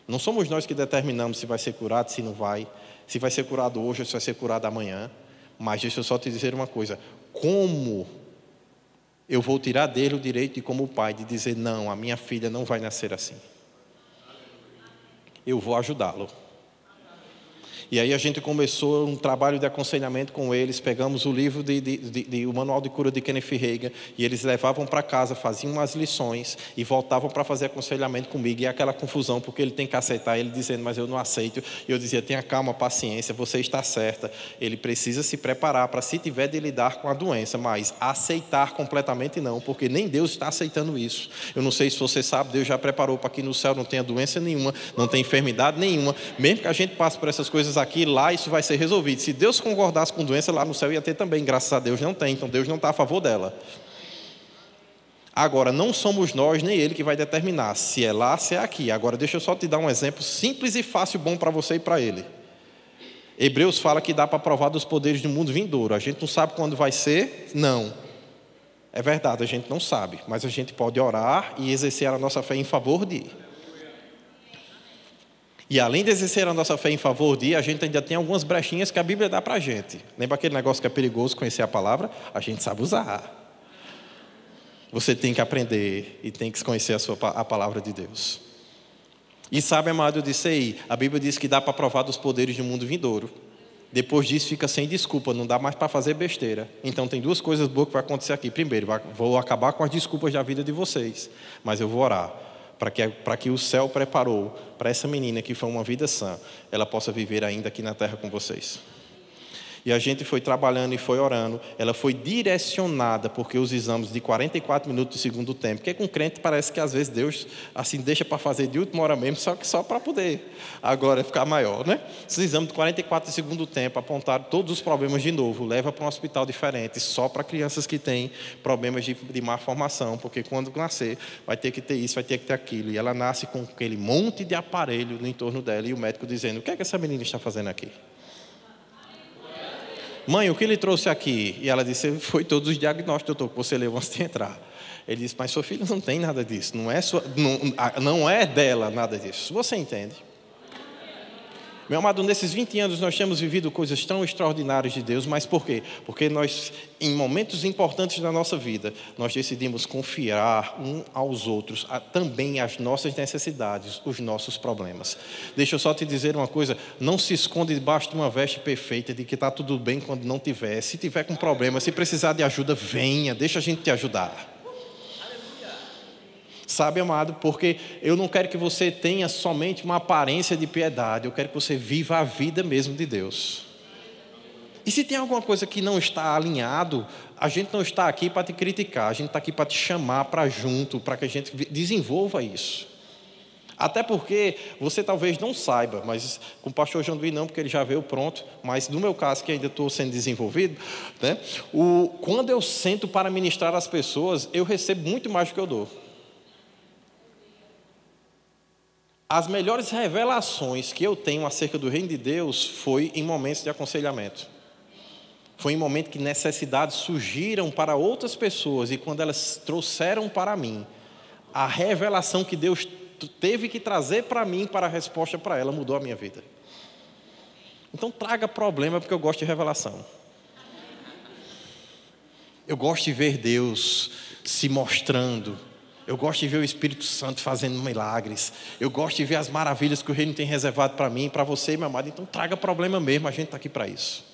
Speaker 1: Não somos nós que determinamos se vai ser curado, se não vai, se vai ser curado hoje ou se vai ser curado amanhã. Mas deixa eu só te dizer uma coisa: como eu vou tirar dele o direito de, como pai, de dizer: não, a minha filha não vai nascer assim. Eu vou ajudá-lo. E aí a gente começou um trabalho de aconselhamento com eles, pegamos o livro, o Manual de Cura de Kenneth Hagin, e eles levavam para casa, faziam umas lições e voltavam para fazer aconselhamento comigo. E aquela confusão, porque ele tem que aceitar, ele dizendo: mas eu não aceito. E eu dizia: tenha calma, paciência, você está certa. Ele precisa se preparar para, se tiver de lidar com a doença, mas aceitar completamente não, porque nem Deus está aceitando isso. Eu não sei se você sabe, Deus já preparou para que no céu não tenha doença nenhuma, não tenha enfermidade nenhuma. Mesmo que a gente passe por essas coisas aqui, lá isso vai ser resolvido. Se Deus concordasse com doença, lá no céu ia ter também. Graças a Deus não tem, então Deus não está a favor dela. Agora, não somos nós nem Ele que vai determinar se é lá, se é aqui. Agora, deixa eu só te dar um exemplo simples e fácil, bom para você e para ele. Hebreus fala que dá para provar dos poderes do mundo vindouro. A gente não sabe quando vai ser? Não. É verdade, a gente não sabe. Mas a gente pode orar e exercer a nossa fé em favor de. E além de exercer a nossa fé em favor de, a gente ainda tem algumas brechinhas que a Bíblia dá para a gente. Lembra aquele negócio que é perigoso conhecer a palavra? A gente sabe usar. Você tem que aprender e tem que conhecer a palavra de Deus. E sabe, amado, eu disse aí, a Bíblia diz que dá para provar dos poderes do mundo vindouro. Depois disso fica sem desculpa, não dá mais para fazer besteira. Então tem duas coisas boas que vai acontecer aqui. Primeiro, vou acabar com as desculpas da vida de vocês, mas eu vou orar para que o céu preparou para essa menina que foi uma vida sã, ela possa viver ainda aqui na terra com vocês. E a gente foi trabalhando e foi orando. Ela foi direcionada, porque os exames de 44 minutos do segundo tempo, porque com crente parece que às vezes Deus assim deixa para fazer de última hora mesmo, só para poder agora ficar maior, né? Esses exames de 44 do segundo tempo apontaram todos os problemas de novo, leva para um hospital diferente, só para crianças que têm problemas de má formação, porque quando nascer vai ter que ter isso, vai ter que ter aquilo. E ela nasce com aquele monte de aparelho no entorno dela e o médico dizendo: o que é que essa menina está fazendo aqui? Mãe, o que ele trouxe aqui? E ela disse: foi todos os diagnósticos, doutor, que você leu antes de entrar. Ele disse: mas sua filha não tem nada disso, não é dela nada disso. Você entende? Meu amado, nesses 20 anos nós temos vivido coisas tão extraordinárias de Deus, mas por quê? Porque nós, em momentos importantes da nossa vida, nós decidimos confiar uns aos outros, também as nossas necessidades, os nossos problemas. Deixa eu só te dizer uma coisa: não se esconde debaixo de uma veste perfeita, de que está tudo bem quando não tiver. Se tiver com problema, se precisar de ajuda, venha, deixa a gente te ajudar. Sabe, amado, porque eu não quero que você tenha somente uma aparência de piedade, eu quero que você viva a vida mesmo de Deus. E se tem alguma coisa que não está alinhado, a gente não está aqui para te criticar, a gente está aqui para te chamar para junto, para que a gente desenvolva isso. Até porque você talvez não saiba, mas com o pastor João Luiz não, porque ele já veio pronto, mas no meu caso, que ainda estou sendo desenvolvido, né, quando eu sento para ministrar às pessoas, eu recebo muito mais do que eu dou. As melhores revelações que eu tenho acerca do reino de Deus foi em momentos de aconselhamento. Foi em momento que necessidades surgiram para outras pessoas e quando elas trouxeram para mim, a revelação que Deus teve que trazer para mim para a resposta para ela mudou a minha vida. Então traga problema, porque eu gosto de revelação. Eu gosto de ver Deus se mostrando. Eu gosto de ver o Espírito Santo fazendo milagres. Eu gosto de ver as maravilhas que o reino tem reservado para mim e para você, meu amado. Então traga problema mesmo, a gente está aqui para isso.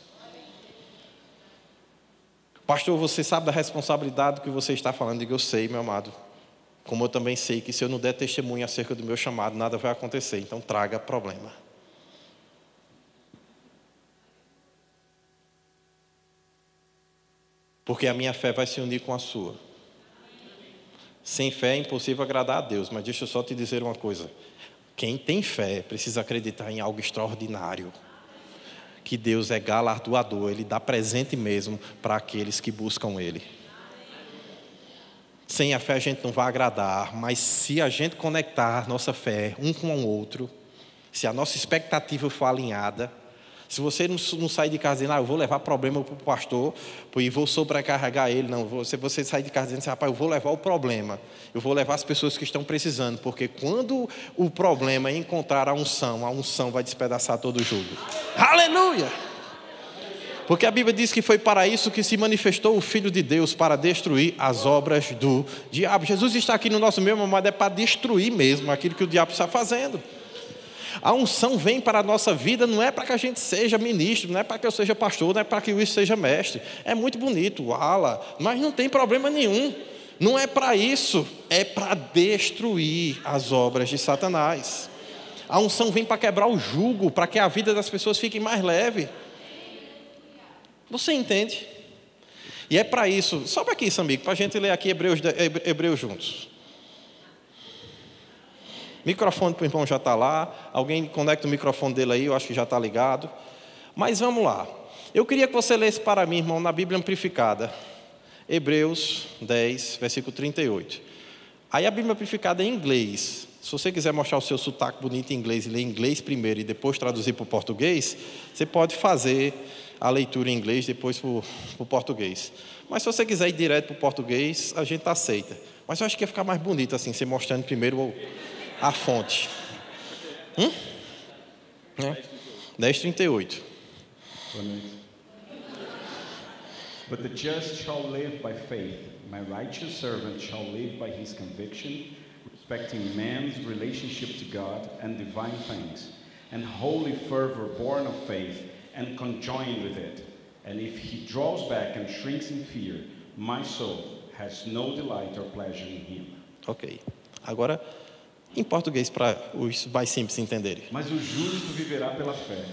Speaker 1: Pastor, você sabe da responsabilidade que você está falando? Digo: eu sei, meu amado. Como eu também sei que se eu não der testemunho acerca do meu chamado, nada vai acontecer. Então traga problema. Porque a minha fé vai se unir com a sua. Sem fé é impossível agradar a Deus, mas deixa eu só te dizer uma coisa. Quem tem fé precisa acreditar em algo extraordinário. Que Deus é galardoador, Ele dá presente mesmo para aqueles que buscam Ele. Sem a fé a gente não vai agradar, mas se a gente conectar nossa fé um com o outro, se a nossa expectativa for alinhada, se você não sair de casa dizendo: eu vou levar problema para o pastor e vou sobrecarregar ele. Não, você sair de casa dizendo assim: rapaz, eu vou levar o problema. Eu vou levar as pessoas que estão precisando. Porque quando o problema é encontrar a unção vai despedaçar todo o jugo. Aleluia! Porque a Bíblia diz que foi para isso que se manifestou o Filho de Deus, para destruir as obras do diabo. Jesus está aqui no nosso meio, mas é para destruir mesmo aquilo que o diabo está fazendo. A unção vem para a nossa vida, não é para que a gente seja ministro, não é para que eu seja pastor, não é para que o Luiz seja mestre. É muito bonito, mas não tem problema nenhum. Não é para isso, é para destruir as obras de Satanás. A unção vem para quebrar o jugo, para que a vida das pessoas fique mais leve. Você entende? E é para isso. Sobe aqui, Sambico, para a gente ler aqui Hebreus juntos. Microfone para o irmão já está lá. Alguém conecta o microfone dele aí, eu acho que já está ligado. Mas vamos lá. Eu queria que você lesse para mim, irmão, na Bíblia Amplificada. Hebreus 10, versículo 38. Aí a Bíblia Amplificada é em inglês. Se você quiser mostrar o seu sotaque bonito em inglês e ler inglês primeiro e depois traduzir para o português, você pode fazer a leitura em inglês depois para o português. Mas se você quiser ir direto para o português, a gente aceita. Mas eu acho que ia ficar mais bonito assim, você mostrando primeiro a fonte. 10:38.
Speaker 2: But the just shall live by faith. My righteous servant shall live by his conviction, respecting man's relationship to God and divine things, and holy fervor born of faith and conjoined with it. And if he draws back and shrinks in fear, my soul has no delight or pleasure in him.
Speaker 1: Ok. Agora, em português, para os mais simples entenderem.
Speaker 2: Mas o justo viverá pela fé.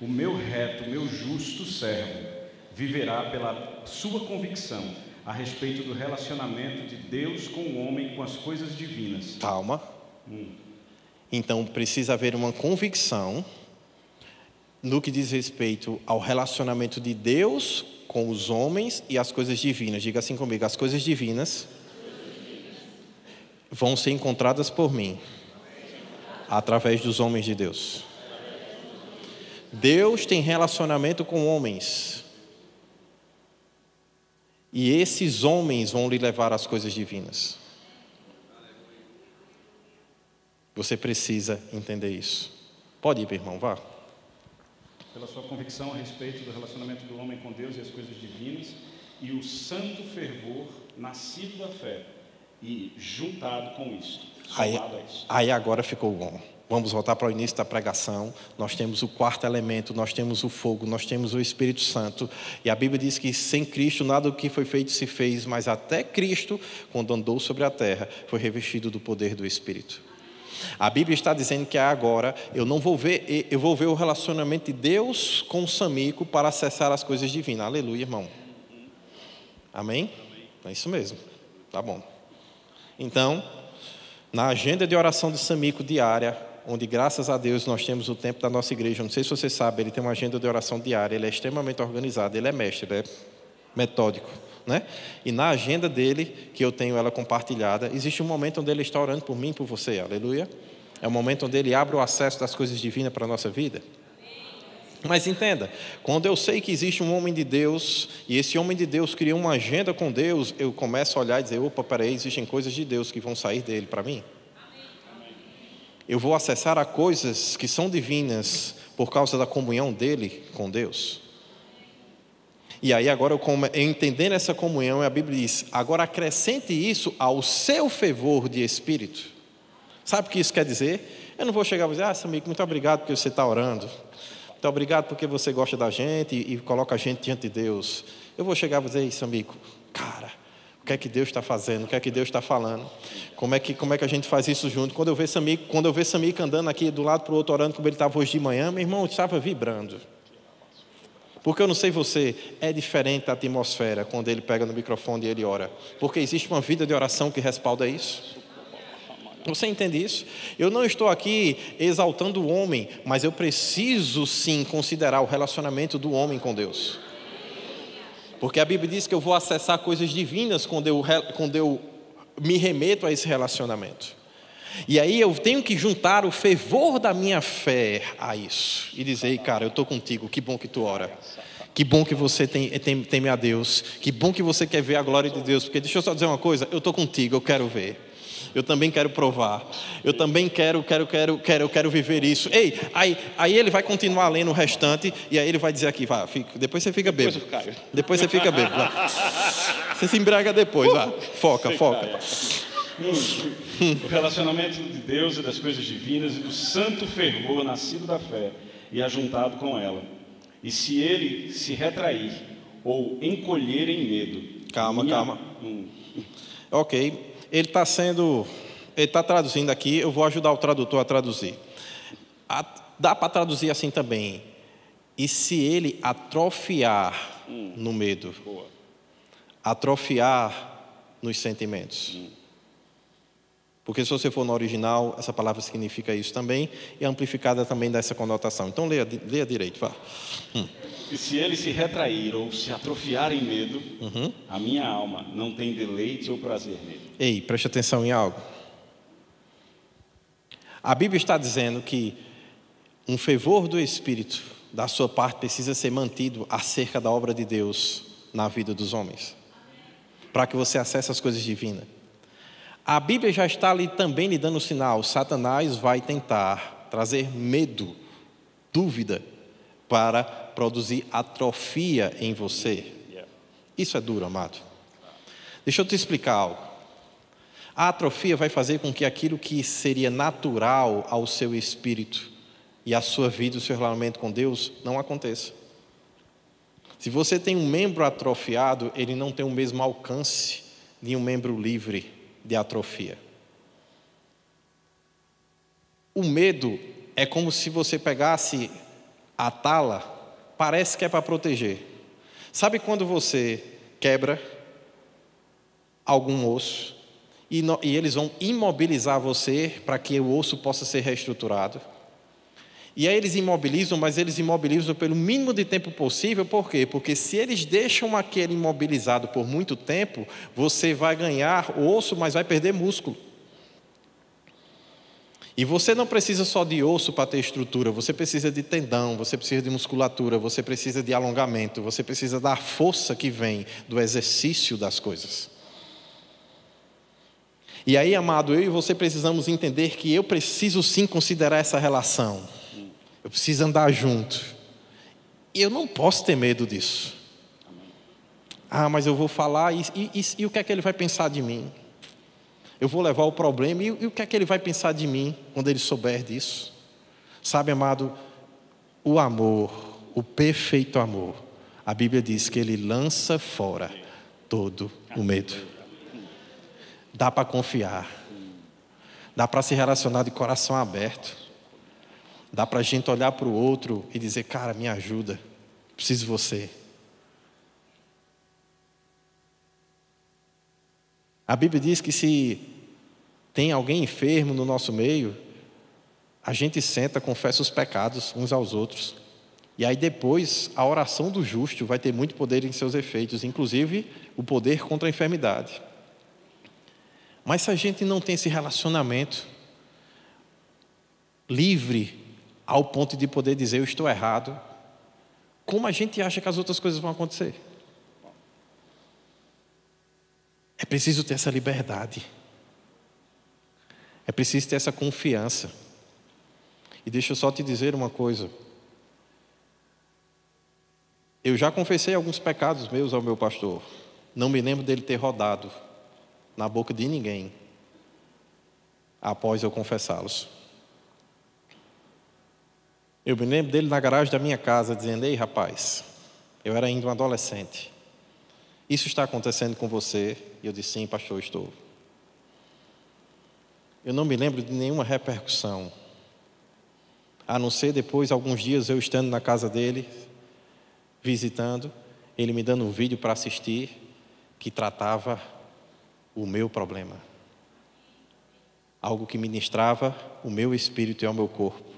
Speaker 2: O meu reto, o meu justo servo, viverá pela sua convicção a respeito do relacionamento de Deus com o homem, com as coisas divinas.
Speaker 1: Calma. Então, precisa haver uma convicção no que diz respeito ao relacionamento de Deus com os homens e as coisas divinas. Diga assim comigo: as coisas divinas vão ser encontradas por mim através dos homens de Deus. Deus tem relacionamento com homens. E esses homens vão lhe levar às coisas divinas. Você precisa entender isso. Pode ir, meu irmão, vá.
Speaker 2: Pela sua convicção a respeito do relacionamento do homem com Deus e as coisas divinas, e o santo fervor nascido da fé, e juntado com isso, somado a isso.
Speaker 1: Aí agora ficou bom. Vamos voltar para o início da pregação. Nós temos o quarto elemento, nós temos o fogo, nós temos o Espírito Santo. E a Bíblia diz que sem Cristo nada do que foi feito se fez, mas até Cristo, quando andou sobre a terra, foi revestido do poder do Espírito. A Bíblia está dizendo que agora eu vou ver o relacionamento de Deus com o Samico para acessar as coisas divinas. Aleluia, irmão. Amém? É isso mesmo. Tá bom. Então, na agenda de oração de Samico diária, onde graças a Deus nós temos o tempo da nossa igreja, não sei se você sabe, ele tem uma agenda de oração diária, ele é extremamente organizado, ele é mestre, ele é metódico, né? E na agenda dele, que eu tenho ela compartilhada, existe um momento onde ele está orando por mim e por você, aleluia. É o momento onde ele abre o acesso das coisas divinas para a nossa vida. Mas entenda, quando eu sei que existe um homem de Deus, e esse homem de Deus cria uma agenda com Deus, eu começo a olhar e dizer: opa, peraí, existem coisas de Deus que vão sair dele para mim. Eu vou acessar a coisas que são divinas por causa da comunhão dele com Deus. E aí agora, eu entendendo essa comunhão, a Bíblia diz: agora acrescente isso ao seu fervor de espírito. Sabe o que isso quer dizer? Eu não vou chegar e dizer: Samico, muito obrigado porque você está orando. Muito obrigado porque você gosta da gente e coloca a gente diante de Deus. Eu vou chegar e dizer: Samico, cara, o que é que Deus está fazendo? O que é que Deus está falando? Como é que a gente faz isso junto? Quando eu ver Samico andando aqui do lado para o outro, orando como ele estava hoje de manhã, meu irmão, eu estava vibrando. Porque eu não sei você, é diferente a atmosfera quando ele pega no microfone e ele ora. Porque existe uma vida de oração que respalda isso. Você entende isso? Eu não estou aqui exaltando o homem, mas eu preciso sim considerar o relacionamento do homem com Deus. Porque a Bíblia diz que eu vou acessar coisas divinas quando eu me remeto a esse relacionamento. E aí eu tenho que juntar o fervor da minha fé a isso. E dizer: cara, eu estou contigo, que bom que tu ora. Que bom que você teme a Deus. Que bom que você quer ver a glória de Deus. Porque deixa eu só dizer uma coisa, eu estou contigo, eu quero ver. Eu também quero provar. Eu também quero viver isso. Ei, aí ele vai continuar lendo o restante. E aí ele vai dizer aqui: vá, depois você fica bêbado. Depois você fica bêbado. Você se embriaga depois, vá. Foca.
Speaker 2: O relacionamento de Deus e das coisas divinas e do santo fervor nascido da fé e ajuntado com ela. E se ele se retrair ou encolher em medo...
Speaker 1: Calma. Ok, ele está traduzindo aqui, eu vou ajudar o tradutor a traduzir. Dá para traduzir assim também: e se ele atrofiar no medo, atrofiar nos sentimentos. Porque se você for no original, essa palavra significa isso também, e amplificada também dessa conotação. Então leia direito, vá.
Speaker 2: E se ele se retrair ou se atrofiar em medo, a minha alma não tem deleite ou prazer nele.
Speaker 1: Ei, preste atenção em algo. A Bíblia está dizendo que um fervor do Espírito, da sua parte, precisa ser mantido acerca da obra de Deus na vida dos homens, para que você acesse as coisas divinas. A Bíblia já está ali também lhe dando sinal. Satanás vai tentar trazer medo, dúvida, para produzir atrofia em você. Isso é duro, amado. Deixa eu te explicar algo. A atrofia vai fazer com que aquilo que seria natural ao seu espírito e à sua vida, o seu relacionamento com Deus, não aconteça. Se você tem um membro atrofiado, ele não tem o mesmo alcance de um membro livre de atrofia. O medo é como se você pegasse a tala, parece que é para proteger. Sabe quando você quebra algum osso e eles vão imobilizar você para que o osso possa ser reestruturado? E aí eles imobilizam, mas eles imobilizam pelo mínimo de tempo possível. Por quê? Porque se eles deixam aquele imobilizado por muito tempo, você vai ganhar osso, mas vai perder músculo. E você não precisa só de osso para ter estrutura, você precisa de tendão, você precisa de musculatura, você precisa de alongamento, você precisa da força que vem do exercício das coisas. E aí, amado, eu e você precisamos entender que eu preciso sim considerar essa relação. Eu preciso andar junto. E eu não posso ter medo disso. Mas eu vou falar e o que é que ele vai pensar de mim? Eu vou levar o problema e o que é que ele vai pensar de mim quando ele souber disso? Sabe, amado, o amor, o perfeito amor, a Bíblia diz que ele lança fora todo o medo. Dá para confiar. Dá para se relacionar de coração aberto. Dá para a gente olhar para o outro e dizer, cara, me ajuda, preciso de você. A Bíblia diz que se tem alguém enfermo no nosso meio, a gente senta, confessa os pecados uns aos outros. E aí depois, a oração do justo vai ter muito poder em seus efeitos, inclusive o poder contra a enfermidade. Mas se a gente não tem esse relacionamento livre, ao ponto de poder dizer, eu estou errado, como a gente acha que as outras coisas vão acontecer? É preciso ter essa liberdade. É preciso ter essa confiança. E deixa eu só te dizer uma coisa. Eu já confessei alguns pecados meus ao meu pastor. Não me lembro dele ter rodado na boca de ninguém após eu confessá-los. Eu me lembro dele na garagem da minha casa dizendo, ei rapaz, eu era ainda um adolescente, isso está acontecendo com você? E eu disse, sim pastor, estou. Eu não me lembro de nenhuma repercussão, a não ser depois, alguns dias eu estando na casa dele, visitando, ele me dando um vídeo para assistir, que tratava o meu problema. Algo que ministrava o meu espírito e o meu corpo,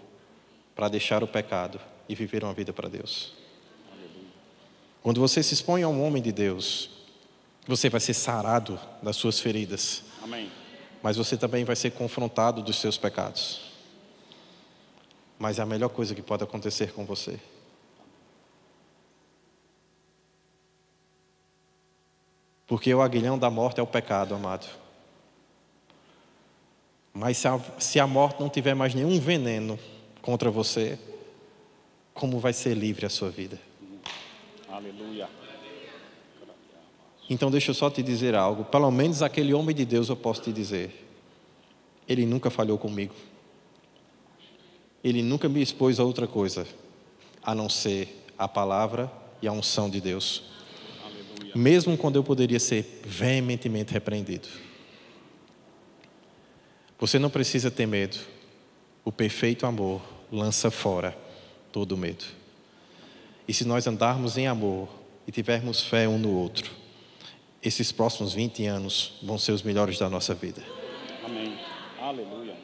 Speaker 1: para deixar o pecado e viver uma vida para Deus. Quando você se expõe a um homem de Deus, você vai ser sarado das suas feridas.
Speaker 2: Amém.
Speaker 1: Mas você também vai ser confrontado dos seus pecados. Mas é a melhor coisa que pode acontecer com você. Porque o aguilhão da morte é o pecado, amado. Mas se a morte não tiver mais nenhum veneno contra você, como vai ser livre a sua vida?
Speaker 2: Aleluia.
Speaker 1: Então deixa eu só te dizer algo. Pelo menos aquele homem de Deus eu posso te dizer, ele nunca falhou comigo. Ele nunca me expôs a outra coisa, a não ser a palavra e a unção de Deus. Aleluia. Mesmo quando eu poderia ser veementemente repreendido. Você não precisa ter medo. O perfeito amor lança fora todo medo. E se nós andarmos em amor e tivermos fé um no outro, esses próximos 20 anos vão ser os melhores da nossa vida.
Speaker 2: Amém. Aleluia.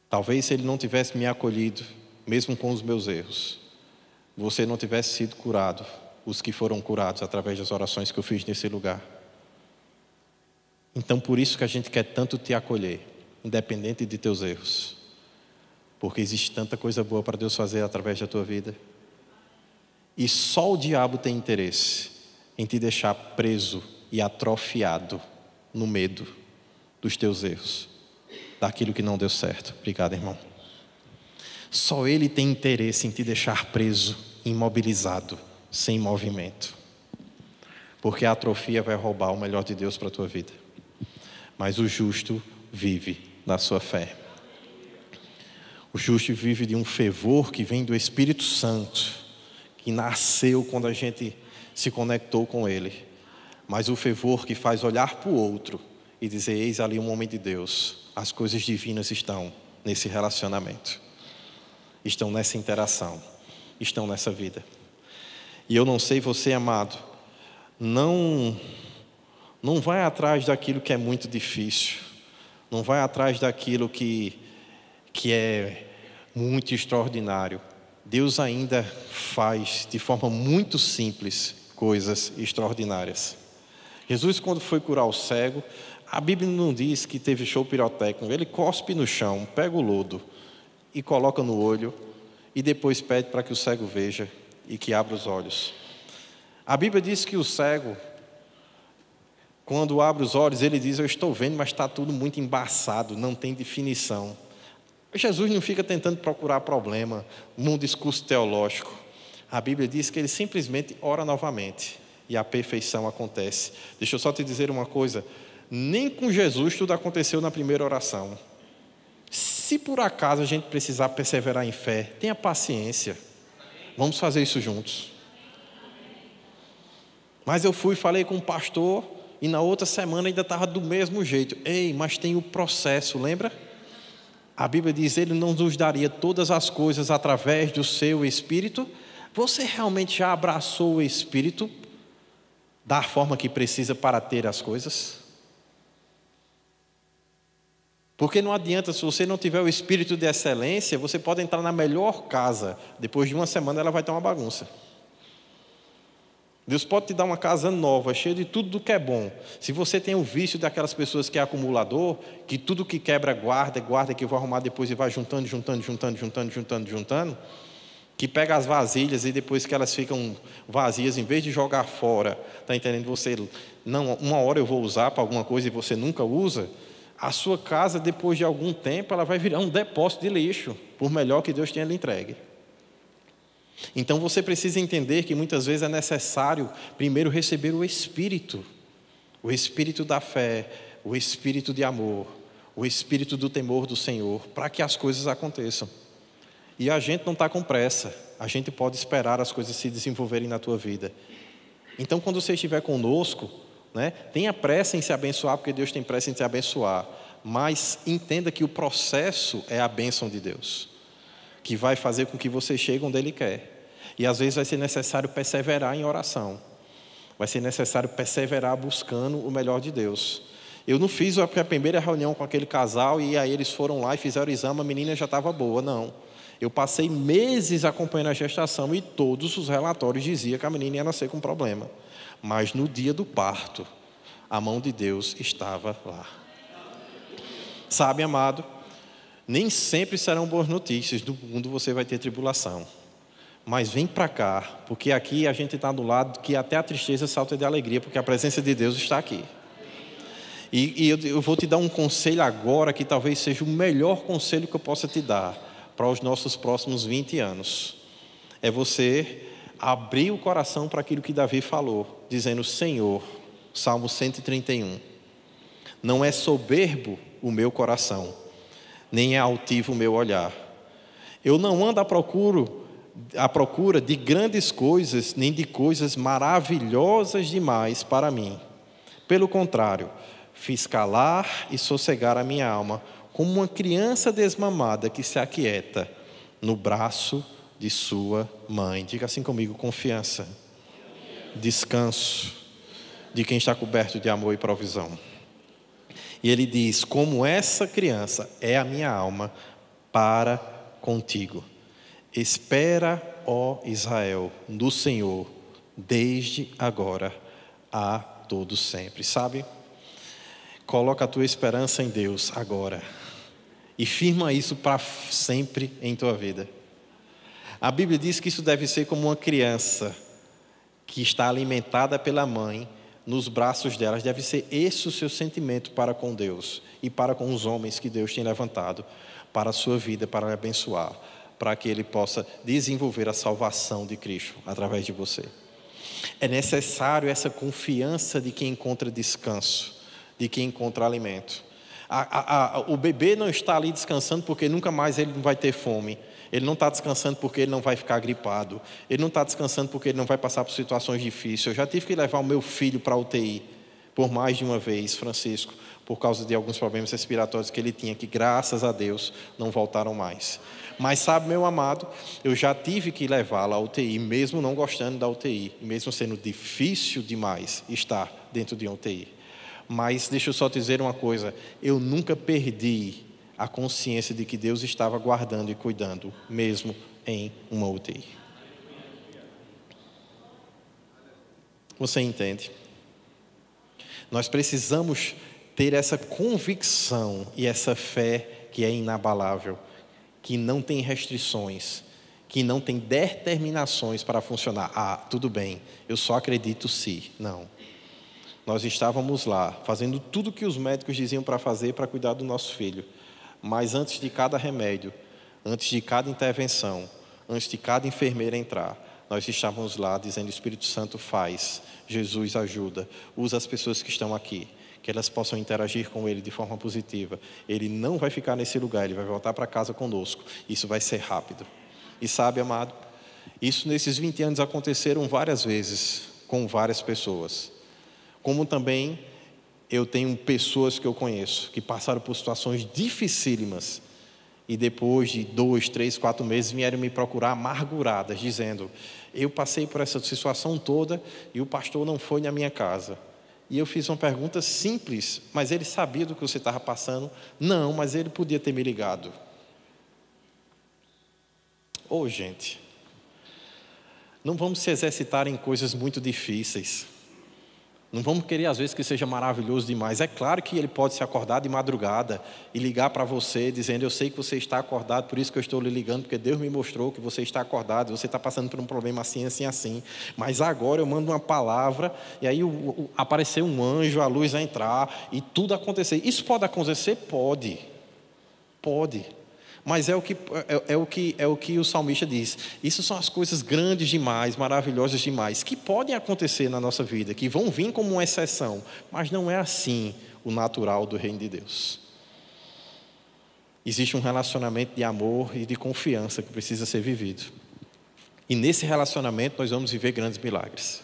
Speaker 1: Talvez se ele não tivesse me acolhido, mesmo com os meus erros, você não tivesse sido curado, os que foram curados através das orações que eu fiz nesse lugar. Então por isso que a gente quer tanto te acolher. independente de teus erros. Porque existe tanta coisa boa para Deus fazer através da tua vida. E só o diabo tem interesse em te deixar preso e atrofiado no medo dos teus erros, daquilo que não deu certo. Obrigado, irmão. Só ele tem interesse em te deixar preso, imobilizado, sem movimento. Porque a atrofia vai roubar o melhor de Deus para a tua vida. Mas o justo vive da sua fé. O justo vive de um fervor que vem do Espírito Santo, que nasceu quando a gente se conectou com Ele. Mas o fervor que faz olhar para o outro e dizer: eis ali um homem de Deus. As coisas divinas estão nesse relacionamento, estão nessa interação, estão nessa vida. E eu não sei você, amado, não vai atrás daquilo que é muito difícil, não vai atrás daquilo que é muito extraordinário. Deus ainda faz de forma muito simples coisas extraordinárias. Jesus, quando foi curar o cego, a Bíblia não diz que teve show pirotécnico. Ele cospe no chão, pega o lodo e coloca no olho e depois pede para que o cego veja e que abra os olhos. A Bíblia diz que o cego, quando abre os olhos, ele diz: eu estou vendo, mas está tudo muito embaçado, não tem definição. Jesus não fica tentando procurar problema num discurso teológico. A Bíblia diz que ele simplesmente ora novamente e a perfeição acontece. Deixa eu só te dizer uma coisa: nem com Jesus tudo aconteceu na primeira oração. Se por acaso a gente precisar perseverar em fé, tenha paciência. Vamos fazer isso juntos. Mas eu falei com o pastor e na outra semana ainda estava do mesmo jeito. Ei, mas tem o processo, lembra? A Bíblia diz: ele não nos daria todas as coisas através do seu Espírito. Você realmente já abraçou o Espírito da forma que precisa para ter as coisas? Porque não adianta, se você não tiver o Espírito de excelência, você pode entrar na melhor casa, depois de uma semana ela vai ter uma bagunça. Deus pode te dar uma casa nova, cheia de tudo do que é bom. Se você tem o vício daquelas pessoas que é acumulador, que tudo que quebra guarda, que vai arrumar depois e vai juntando, que pega as vasilhas e depois que elas ficam vazias, em vez de jogar fora, está entendendo? Você, não, uma hora eu vou usar para alguma coisa e você nunca usa, a sua casa, depois de algum tempo, ela vai virar um depósito de lixo, por melhor que Deus tenha lhe entregue. Então você precisa entender que muitas vezes é necessário primeiro receber o Espírito da fé, o Espírito de amor, o Espírito do temor do Senhor, para que as coisas aconteçam. E a gente não está com pressa, a gente pode esperar as coisas se desenvolverem na tua vida. Então quando você estiver conosco, tenha pressa em se abençoar, porque Deus tem pressa em te abençoar, mas entenda que o processo é a bênção de Deus, que vai fazer com que você chegue onde Ele quer. E às vezes vai ser necessário perseverar em oração. Vai ser necessário perseverar buscando o melhor de Deus. Eu não fiz a primeira reunião com aquele casal e aí eles foram lá e fizeram o exame, a menina já estava boa, não. Eu passei meses acompanhando a gestação e todos os relatórios diziam que a menina ia nascer com problema. Mas no dia do parto, a mão de Deus estava lá. Sabe, amado, nem sempre serão boas notícias. No mundo você vai ter tribulação. Mas vem para cá, porque aqui a gente está do lado que até a tristeza salta de alegria, porque a presença de Deus está aqui. E eu vou te dar um conselho agora, que talvez seja o melhor conselho que eu possa te dar para os nossos próximos 20 anos. É você abrir o coração para aquilo que Davi falou, dizendo: Senhor, Salmo 131, não é soberbo o meu coração, nem é altivo o meu olhar. Eu não ando à procura de grandes coisas, nem de coisas maravilhosas demais para mim. Pelo contrário, fiz calar e sossegar a minha alma, como uma criança desmamada que se aquieta no braço de sua mãe. Diga assim comigo: confiança, descanso de quem está coberto de amor e provisão. E ele diz: como essa criança é a minha alma para contigo. Espera, ó Israel, no Senhor, desde agora a todo sempre. Sabe? Coloca a tua esperança em Deus agora. e firma isso para sempre em tua vida. A Bíblia diz que isso deve ser como uma criança que está alimentada pela mãe, nos braços delas. Deve ser esse o seu sentimento para com Deus e para com os homens que Deus tem levantado para a sua vida, para lhe abençoar, para que Ele possa desenvolver a salvação de Cristo através de você. É necessário essa confiança de quem encontra descanso, de quem encontra alimento. O bebê não está ali descansando porque nunca mais ele não vai ter fome. Ele não está descansando porque ele não vai ficar gripado. Ele não está descansando porque ele não vai passar por situações difíceis. Eu já tive que levar o meu filho para a UTI por mais de uma vez, Francisco, por causa de alguns problemas respiratórios que ele tinha, que graças a Deus não voltaram mais. Mas sabe, meu amado, eu já tive que levá-lo à UTI, mesmo não gostando da UTI, mesmo sendo difícil demais estar dentro de uma UTI. Mas deixa eu só te dizer uma coisa, eu nunca perdi a consciência de que Deus estava guardando e cuidando, mesmo em uma UTI. Você entende? Nós precisamos ter essa convicção e essa fé que é inabalável, que não tem restrições, que não tem determinações para funcionar. Ah, tudo bem, eu só acredito se. Não. Nós estávamos lá, fazendo tudo o que os médicos diziam para fazer para cuidar do nosso filho. Mas antes de cada remédio, antes de cada intervenção, antes de cada enfermeira entrar, nós estávamos lá dizendo: Espírito Santo faz, Jesus ajuda, usa as pessoas que estão aqui, que elas possam interagir com Ele de forma positiva. Ele não vai ficar nesse lugar, Ele vai voltar para casa conosco. Isso vai ser rápido. E sabe, amado, isso nesses 20 anos aconteceram várias vezes, com várias pessoas. Como também eu tenho pessoas que eu conheço, que passaram por situações dificílimas, e depois de 2, 3, 4 meses vieram me procurar amarguradas, dizendo: eu passei por essa situação toda e o pastor não foi na minha casa. E eu fiz uma pergunta simples: mas ele sabia do que você estava passando? Não, mas ele podia ter me ligado. Gente, não vamos se exercitar em coisas muito difíceis. Não vamos querer às vezes que seja maravilhoso demais. É claro que ele pode se acordar de madrugada e ligar para você dizendo: eu sei que você está acordado, por isso que eu estou lhe ligando, porque Deus me mostrou que você está acordado, você está passando por um problema assim, assim, assim. Mas agora eu mando uma palavra e aí apareceu um anjo, a luz vai entrar e tudo acontecer. Isso pode acontecer? Pode. Mas é o que o salmista diz. Isso são as coisas grandes demais, maravilhosas demais, que podem acontecer na nossa vida, que vão vir como uma exceção, mas não é assim o natural do reino de Deus. Existe um relacionamento de amor e de confiança que precisa ser vivido. E nesse relacionamento nós vamos viver grandes milagres.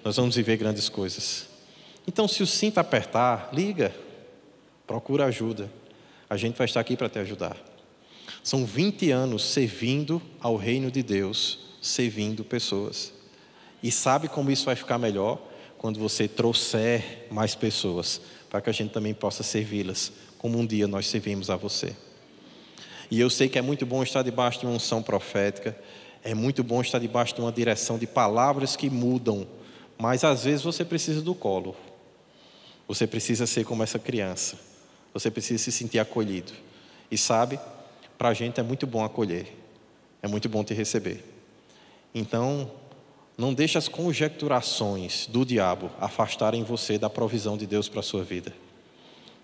Speaker 1: Nós vamos viver grandes coisas. Então, se o cinto apertar, liga, procura ajuda. A gente vai estar aqui para te ajudar. São 20 anos servindo ao reino de Deus, servindo pessoas. E sabe como isso vai ficar melhor? Quando você trouxer mais pessoas, para que a gente também possa servi-las, como um dia nós servimos a você. E eu sei que é muito bom estar debaixo de uma unção profética, é muito bom estar debaixo de uma direção de palavras que mudam, mas às vezes você precisa do colo. Você precisa ser como essa criança. Você precisa se sentir acolhido. E sabe, para a gente é muito bom acolher. É muito bom te receber. Então, não deixe as conjecturações do diabo afastarem você da provisão de Deus para a sua vida.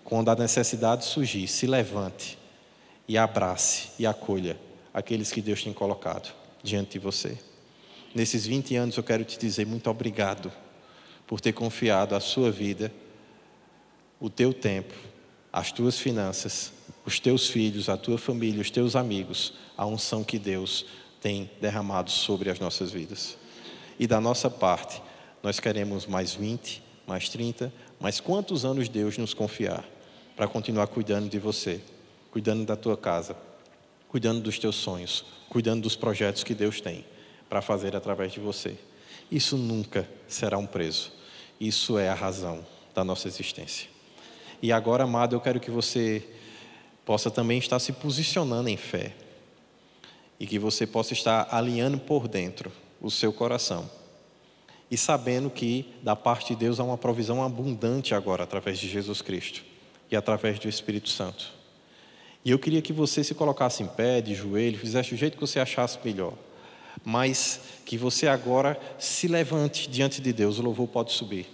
Speaker 1: Quando a necessidade surgir, se levante e abrace e acolha aqueles que Deus tem colocado diante de você. Nesses 20 anos eu quero te dizer muito obrigado por ter confiado a sua vida, o teu tempo, as tuas finanças, os teus filhos, a tua família, os teus amigos, a unção que Deus tem derramado sobre as nossas vidas. E da nossa parte, nós queremos mais 20, mais 30, mais quantos anos Deus nos confiar para continuar cuidando de você, cuidando da tua casa, cuidando dos teus sonhos, cuidando dos projetos que Deus tem para fazer através de você. Isso nunca será um preço. Isso é a razão da nossa existência. E agora, amado, eu quero que você possa também estar se posicionando em fé. E que você possa estar alinhando por dentro o seu coração. E sabendo que da parte de Deus há uma provisão abundante agora através de Jesus Cristo. E através do Espírito Santo. E eu queria que você se colocasse em pé, de joelho, fizesse do jeito que você achasse melhor. Mas que você agora se levante diante de Deus. O louvor pode subir.